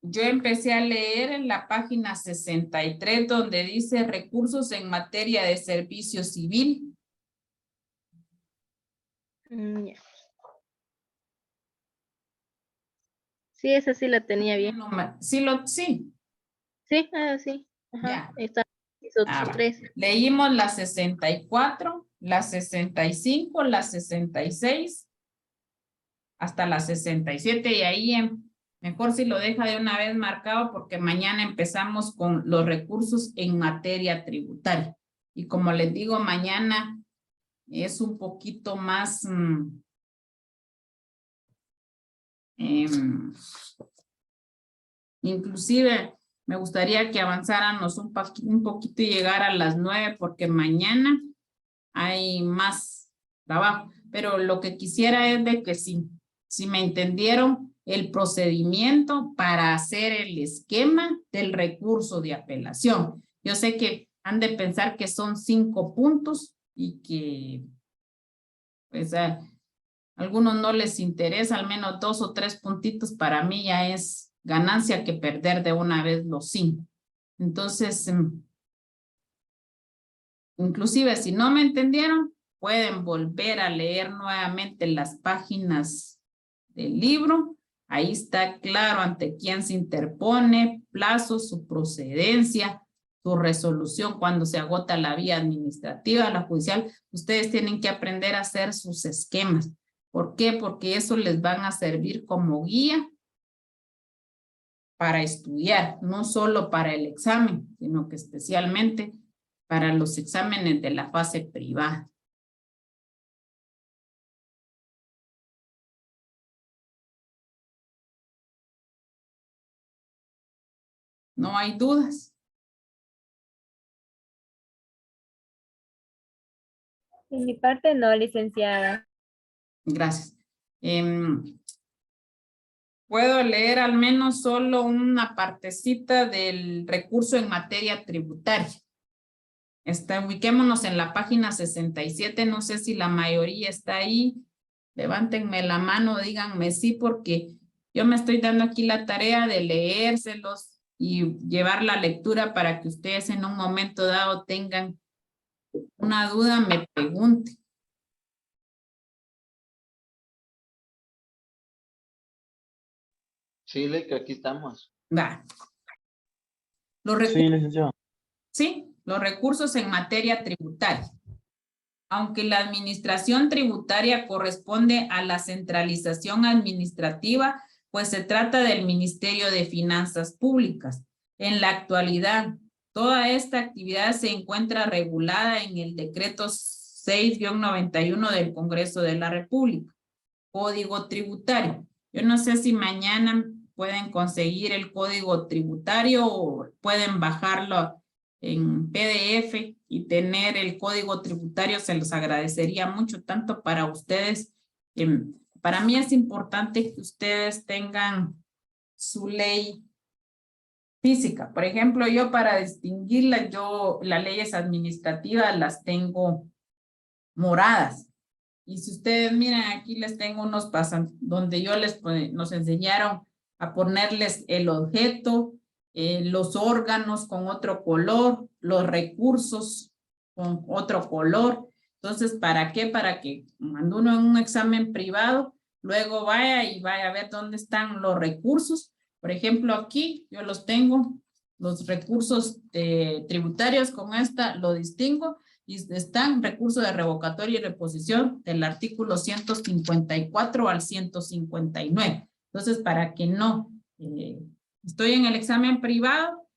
Yo empecé a leer en la página 63 donde dice recursos en materia de servicio civil. Ya. Sí, esa sí la tenía bien. Sí, sí. Sí, sí. Ajá. Ya. Está Va. 3. Leímos la 64, la 65, la 66, hasta la 67 y ahí mejor si lo deja de una vez marcado porque mañana empezamos con los recursos en materia tributaria. Y como les digo, mañana es un poquito más inclusive me gustaría que avanzáramos un poquito y llegar a las 9 porque mañana hay más trabajo. Pero lo que quisiera es de que si me entendieron, el procedimiento para hacer el esquema del recurso de apelación. Yo sé que han de pensar que son 5 puntos y que pues a algunos no les interesa, al menos 2 o 3 puntitos para mí ya es ganancia que perder de una vez los 5. Entonces, inclusive si no me entendieron, pueden volver a leer nuevamente las páginas del libro. Ahí está claro ante quién se interpone, plazo, su procedencia, su resolución cuando se agota la vía administrativa, la judicial. Ustedes tienen que aprender a hacer sus esquemas. ¿Por qué? Porque eso les van a servir como guía para estudiar, no solo para el examen, sino que especialmente para los exámenes de la fase privada. ¿No hay dudas? En mi parte no, licenciada. Gracias. Puedo leer al menos solo una partecita del recurso en materia tributaria. Ubiquémonos en la página 67, no sé si la mayoría está ahí. Levántenme la mano, díganme sí, porque yo me estoy dando aquí la tarea de leérselos y llevar la lectura para que ustedes en un momento dado tengan una duda, me pregunten. Sí, que aquí estamos. Va. Sí, licenciado. Sí, los recursos en materia tributaria. Aunque la administración tributaria corresponde a la centralización administrativa, pues se trata del Ministerio de Finanzas Públicas. En la actualidad, toda esta actividad se encuentra regulada en el decreto 6-91 del Congreso de la República, Código Tributario. Yo no sé si mañana pueden conseguir el Código Tributario o pueden bajarlo en PDF y tener el Código Tributario, se los agradecería mucho, tanto para ustedes. Para mí es importante que ustedes tengan su ley física. Por ejemplo, yo para distinguirla, las leyes administrativas las tengo moradas. Y si ustedes miran, aquí les tengo unos pasan donde yo nos enseñaron a ponerles el objeto, los órganos con otro color, los recursos con otro color. Entonces, ¿para qué? Para que cuando uno en un examen privado, luego vaya a ver dónde están los recursos. Por ejemplo, aquí yo los tengo, los recursos tributarios con esta lo distingo. Y están recursos de revocatoria y reposición del artículo 154 al 159. Entonces, para que no estoy en el examen privado,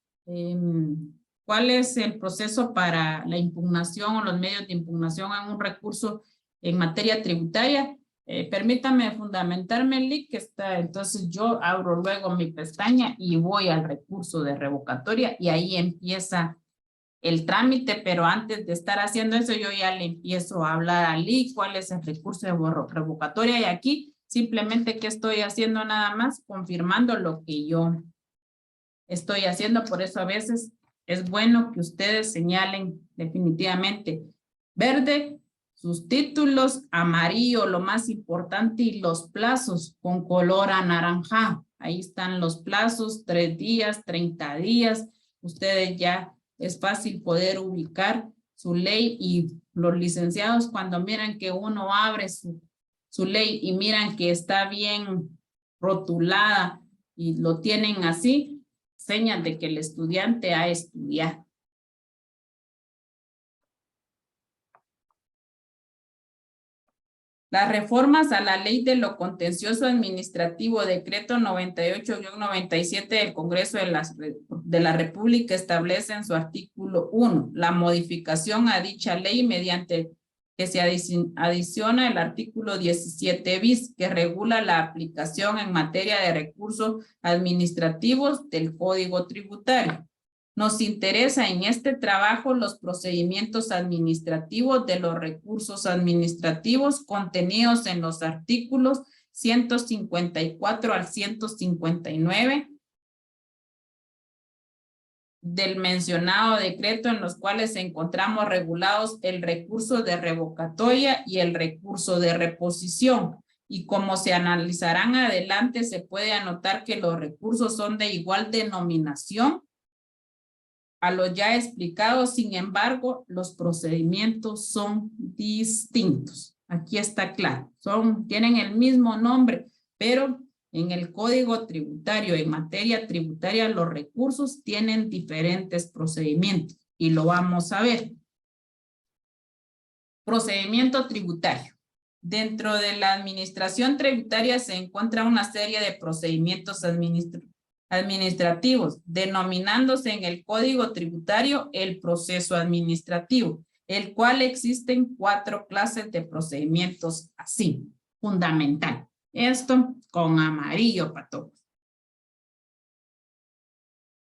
¿cuál es el proceso para la impugnación o los medios de impugnación en un recurso en materia tributaria? Permítame fundamentarme el link que está, entonces yo abro luego mi pestaña y voy al recurso de revocatoria y ahí empieza el trámite, pero antes de estar haciendo eso, yo ya le empiezo a hablar a Lee cuál es el recurso de revocatoria y aquí simplemente que estoy haciendo nada más confirmando lo que yo estoy haciendo, por eso a veces es bueno que ustedes señalen definitivamente verde, sus títulos, amarillo, lo más importante, y los plazos con color anaranjado. Ahí están los plazos, 3 días, 30 días. Ustedes ya es fácil poder ubicar su ley, y los licenciados cuando miran que uno abre su ley y miran que está bien rotulada y lo tienen así, señal de que el estudiante ha estudiado. Las reformas a la Ley de lo Contencioso Administrativo, Decreto 98-97 del Congreso de la República, establece en su artículo 1 la modificación a dicha ley mediante que se adiciona el artículo 17 bis, que regula la aplicación en materia de recursos administrativos del Código Tributario. Nos interesa en este trabajo los procedimientos administrativos de los recursos administrativos contenidos en los artículos 154 al 159 del mencionado decreto, en los cuales encontramos regulados el recurso de revocatoria y el recurso de reposición. Y como se analizarán adelante, se puede anotar que los recursos son de igual denominación a lo ya explicado. Sin embargo, los procedimientos son distintos. Aquí está claro, tienen el mismo nombre, pero en el Código Tributario, en materia tributaria, los recursos tienen diferentes procedimientos y lo vamos a ver. Procedimiento tributario. Dentro de la administración tributaria se encuentra una serie de procedimientos administrativos, denominándose en el Código Tributario el proceso administrativo, el cual existen 4 clases de procedimientos así, fundamental. Esto con amarillo para todos.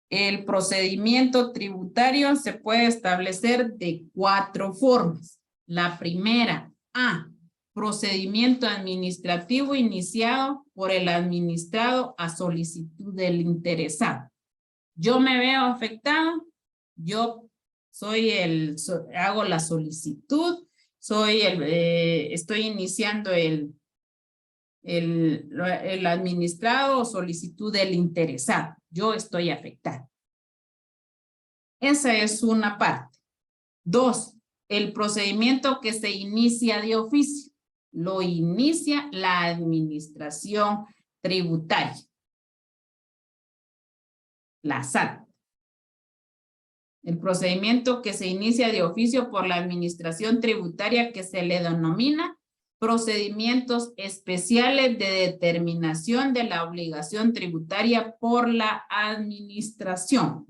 El procedimiento tributario se puede establecer de 4 formas. La primera, A, procedimiento administrativo iniciado por el administrado a solicitud del interesado. Yo me veo afectado, yo hago la solicitud, estoy iniciando el administrado o solicitud del interesado. Yo estoy afectado. Esa es una parte. 2, el procedimiento que se inicia de oficio. Lo inicia la administración tributaria, la SAT. El procedimiento que se inicia de oficio por la administración tributaria, que se le denomina procedimientos especiales de determinación de la obligación tributaria por la administración.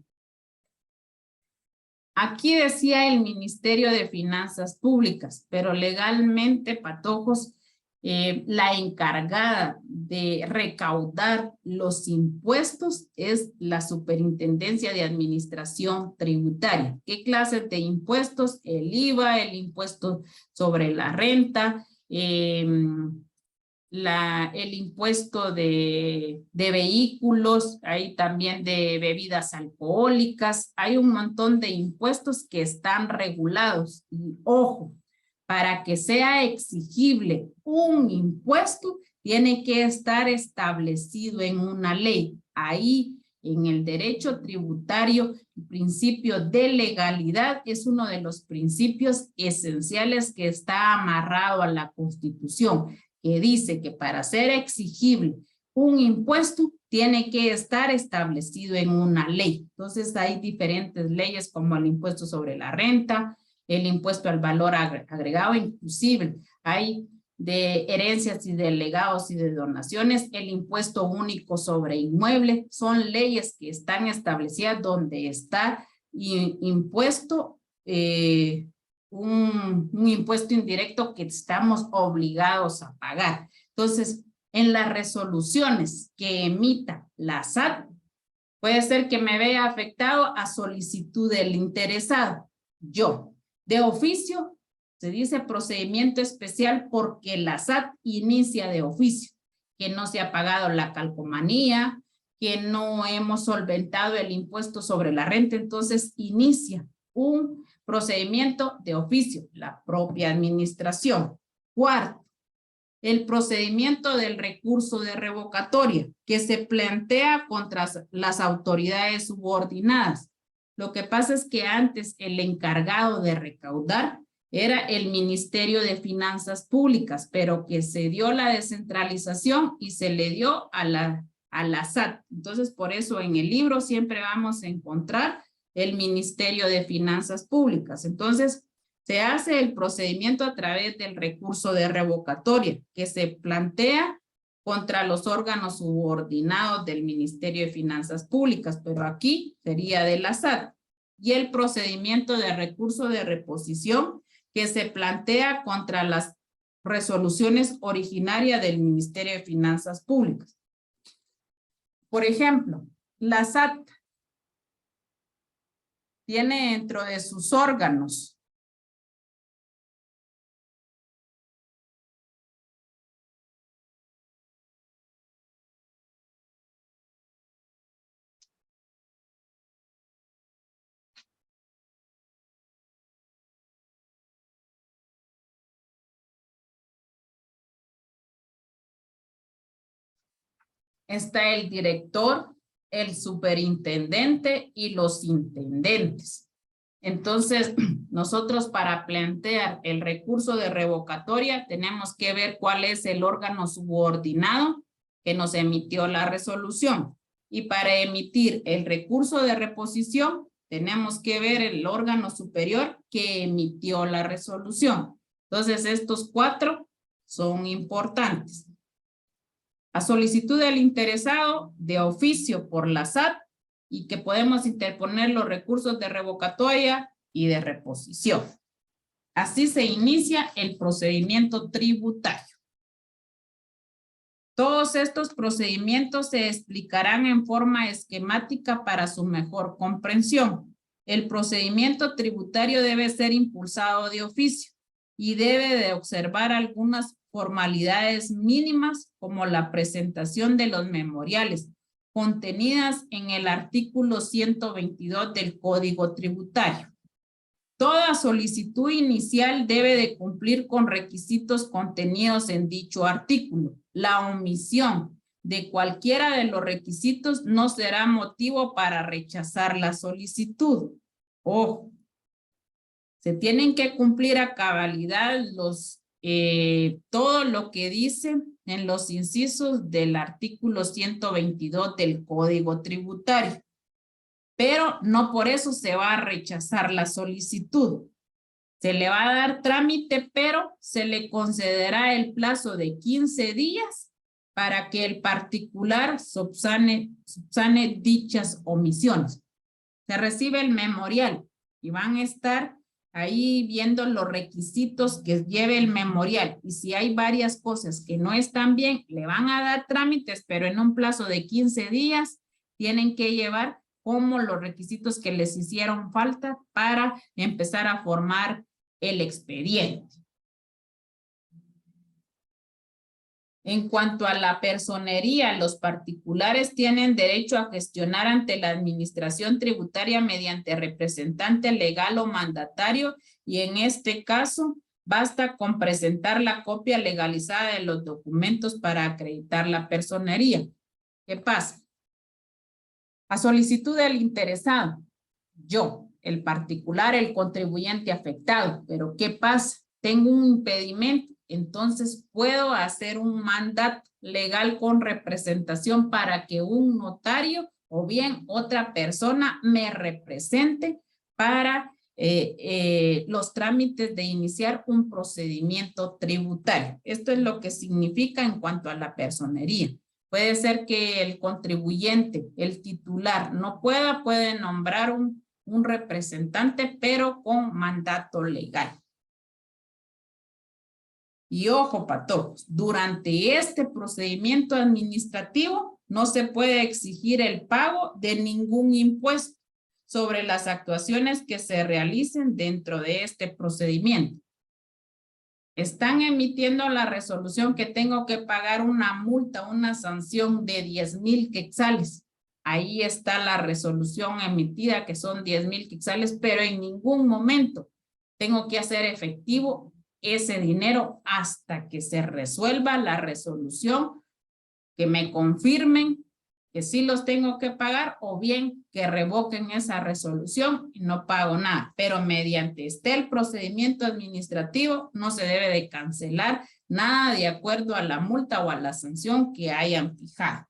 Aquí decía el Ministerio de Finanzas Públicas, pero legalmente, patojos, la encargada de recaudar los impuestos es la Superintendencia de Administración Tributaria. ¿Qué clases de impuestos? El IVA, el impuesto sobre la renta, el impuesto de vehículos, hay también de bebidas alcohólicas, hay un montón de impuestos que están regulados. Y ojo, para que sea exigible un impuesto, tiene que estar establecido en una ley. Ahí, en el derecho tributario, el principio de legalidad es uno de los principios esenciales que está amarrado a la Constitución, que dice que para ser exigible un impuesto tiene que estar establecido en una ley. Entonces hay diferentes leyes como el impuesto sobre la renta, el impuesto al valor agregado, inclusive hay de herencias y de legados y de donaciones, el impuesto único sobre inmueble. Son leyes que están establecidas donde está impuesto un impuesto indirecto que estamos obligados a pagar. Entonces, en las resoluciones que emita la SAT, puede ser que me vea afectado a solicitud del interesado. Yo, de oficio, se dice procedimiento especial porque la SAT inicia de oficio, que no se ha pagado la calcomanía, que no hemos solventado el impuesto sobre la renta, entonces inicia un procedimiento de oficio, la propia administración. Cuarto, el procedimiento del recurso de revocatoria que se plantea contra las autoridades subordinadas. Lo que pasa es que antes el encargado de recaudar era el Ministerio de Finanzas Públicas, pero que se dio la descentralización y se le dio a la SAT. Entonces, por eso en el libro siempre vamos a encontrar el Ministerio de Finanzas Públicas. Entonces, se hace el procedimiento a través del recurso de revocatoria que se plantea contra los órganos subordinados del Ministerio de Finanzas Públicas, pero aquí sería de la SAT. Y el procedimiento de recurso de reposición que se plantea contra las resoluciones originarias del Ministerio de Finanzas Públicas. Por ejemplo, la SAT tiene dentro de sus órganos está el director, el superintendente y los intendentes. Entonces, nosotros para plantear el recurso de revocatoria tenemos que ver cuál es el órgano subordinado que nos emitió la resolución. Y para emitir el recurso de reposición, tenemos que ver el órgano superior que emitió la resolución. Entonces, estos 4 son importantes. A solicitud del interesado de oficio por la SAT y que podemos interponer los recursos de revocatoria y de reposición. Así se inicia el procedimiento tributario. Todos estos procedimientos se explicarán en forma esquemática para su mejor comprensión. El procedimiento tributario debe ser impulsado de oficio y debe de observar algunas formalidades mínimas como la presentación de los memoriales contenidas en el artículo 122 del Código Tributario. Toda solicitud inicial debe de cumplir con requisitos contenidos en dicho artículo. La omisión de cualquiera de los requisitos no será motivo para rechazar la solicitud. Ojo, se tienen que cumplir a cabalidad todo lo que dice en los incisos del artículo 122 del Código Tributario. Pero no por eso se va a rechazar la solicitud. Se le va a dar trámite, pero se le concederá el plazo de 15 días para que el particular subsane dichas omisiones. Se recibe el memorial y van a estar ahí viendo los requisitos que lleve el memorial. Y si hay varias cosas que no están bien, le van a dar trámites, pero en un plazo de 15 días tienen que llevar como los requisitos que les hicieron falta para empezar a formar el expediente. En cuanto a la personería, los particulares tienen derecho a gestionar ante la administración tributaria mediante representante legal o mandatario y en este caso basta con presentar la copia legalizada de los documentos para acreditar la personería. ¿Qué pasa? A solicitud del interesado, yo, el particular, el contribuyente afectado, pero ¿qué pasa? Tengo un impedimento, entonces puedo hacer un mandato legal con representación para que un notario o bien otra persona me represente para los trámites de iniciar un procedimiento tributario. Esto es lo que significa en cuanto a la personería. Puede ser que el contribuyente, el titular, no puede nombrar un representante, pero con mandato legal. Y ojo para todos, durante este procedimiento administrativo no se puede exigir el pago de ningún impuesto sobre las actuaciones que se realicen dentro de este procedimiento. Están emitiendo la resolución que tengo que pagar una multa, una sanción de 10,000 quetzales. ahí está la resolución emitida, que son 10,000 quetzales, pero en ningún momento tengo que hacer efectivo ese dinero hasta que se resuelva la resolución, que me confirmen que sí los tengo que pagar, o bien que revoquen esa resolución y no pago nada. Pero mediante el procedimiento administrativo, no se debe de cancelar nada de acuerdo a la multa o a la sanción que hayan fijado.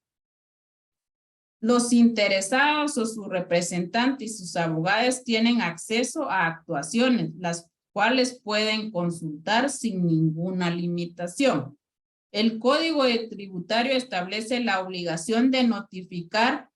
Los interesados o su representante y sus abogados tienen acceso a actuaciones, las cuales pueden consultar sin ninguna limitación. El Código Tributario establece la obligación de notificar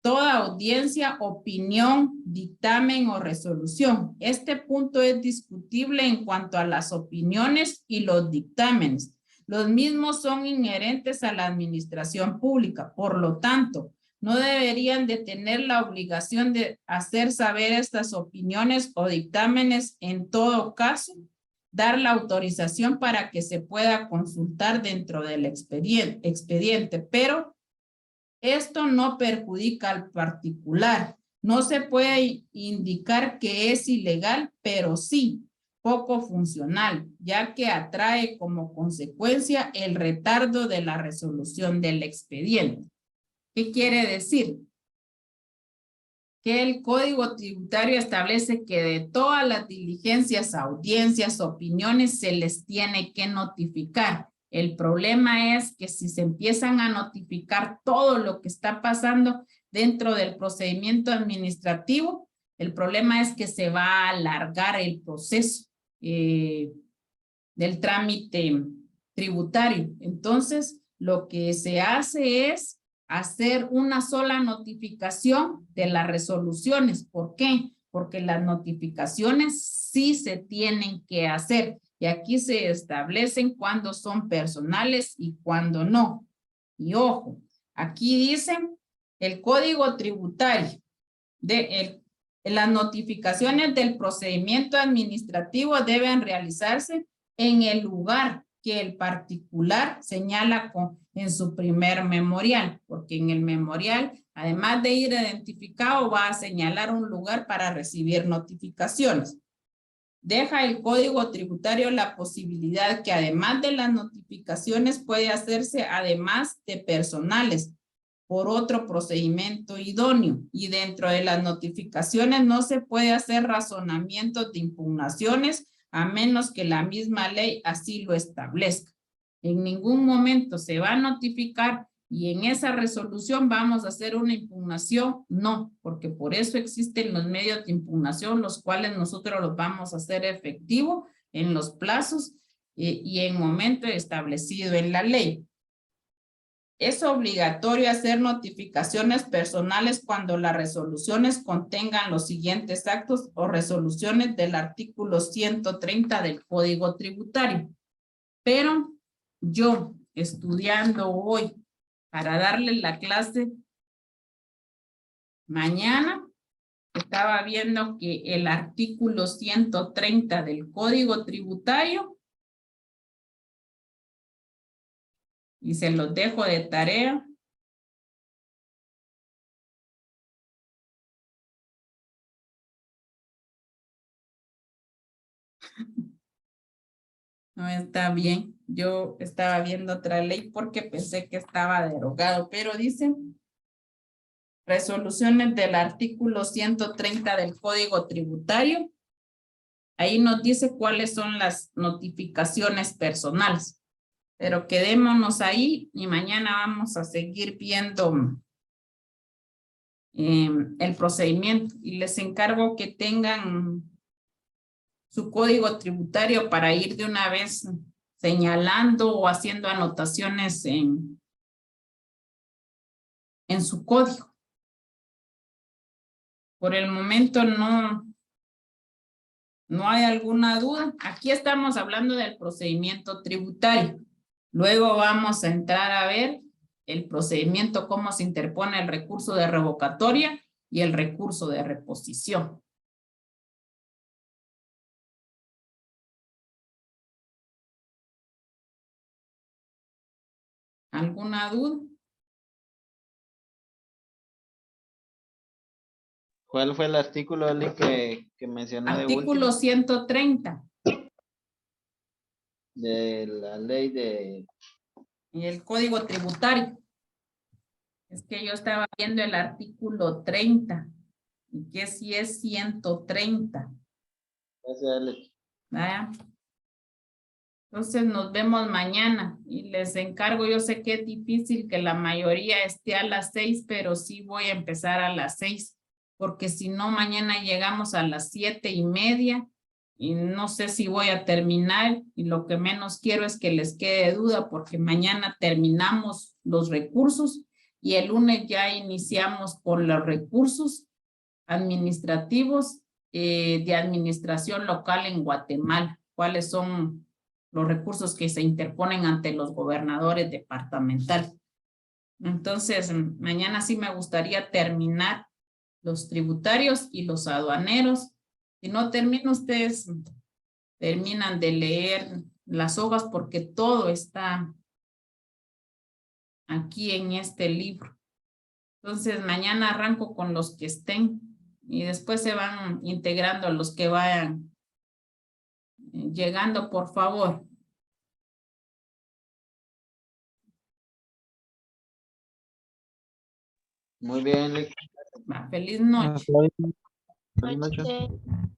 toda audiencia, opinión, dictamen o resolución. Este punto es discutible en cuanto a las opiniones y los dictámenes. Los mismos son inherentes a la administración pública, por lo tanto, no deberían de tener la obligación de hacer saber estas opiniones o dictámenes. En todo caso, dar la autorización para que se pueda consultar dentro del expediente, pero esto no perjudica al particular. No se puede indicar que es ilegal, pero sí poco funcional, ya que atrae como consecuencia el retardo de la resolución del expediente. ¿Qué quiere decir? Que el Código Tributario establece que de todas las diligencias, audiencias, opiniones, se les tiene que notificar. El problema es que si se empiezan a notificar todo lo que está pasando dentro del procedimiento administrativo, el problema es que se va a alargar el proceso del trámite tributario. Entonces, lo que se hace es hacer una sola notificación de las resoluciones. ¿Por qué? Porque las notificaciones sí se tienen que hacer. Y aquí se establecen cuándo son personales y cuándo no. Y ojo, aquí dicen el Código Tributario las notificaciones del procedimiento administrativo deben realizarse en el lugar que el particular señala en su primer memorial, porque en el memorial, además de ir identificado, va a señalar un lugar para recibir notificaciones. Deja el Código Tributario la posibilidad que además de las notificaciones puede hacerse además de personales por otro procedimiento idóneo, y dentro de las notificaciones no se puede hacer razonamientos de impugnaciones a menos que la misma ley así lo establezca. En ningún momento se va a notificar y en esa resolución vamos a hacer una impugnación, no, porque por eso existen los medios de impugnación, los cuales nosotros los vamos a hacer efectivo en los plazos y en momento establecido en la ley. Es obligatorio hacer notificaciones personales cuando las resoluciones contengan los siguientes actos o resoluciones del artículo 130 del Código Tributario. Pero yo, estudiando hoy para darle la clase mañana, estaba viendo que el artículo 130 del Código Tributario, y se los dejo de tarea, no está bien. Yo estaba viendo otra ley porque pensé que estaba derogado, pero dice resoluciones del artículo 130 del Código Tributario. Ahí nos dice cuáles son las notificaciones personales. Pero quedémonos ahí y mañana vamos a seguir viendo el procedimiento. Y les encargo que tengan su código tributario para ir de una vez señalando o haciendo anotaciones en su código. Por el momento no hay alguna duda. Aquí estamos hablando del procedimiento tributario. Luego vamos a entrar a ver el procedimiento, cómo se interpone el recurso de revocatoria y el recurso de reposición. ¿Alguna duda? ¿Cuál fue el artículo, Oli, que mencionó de Artículo último? 130 De la ley de... y el Código Tributario. Es que yo estaba viendo el artículo 30 y que si es 130. Gracias, Alex. ¿Vaya? Entonces nos vemos mañana y les encargo, yo sé que es difícil que la mayoría esté a las 6, pero sí voy a empezar a las 6, porque si no mañana llegamos a las 7:30 y no sé si voy a terminar y lo que menos quiero es que les quede duda porque mañana terminamos los recursos y el lunes ya iniciamos con los recursos administrativos de administración local en Guatemala. ¿Cuáles son los recursos que se interponen ante los gobernadores departamentales? Entonces, mañana sí me gustaría terminar los tributarios y los aduaneros. Si no termino, ustedes terminan de leer las hojas porque todo está aquí en este libro. Entonces, mañana arranco con los que estén y después se van integrando los que vayan llegando, por favor. Muy bien, Alex. Feliz noche. Hasta ahí. Buenas noches. Noche.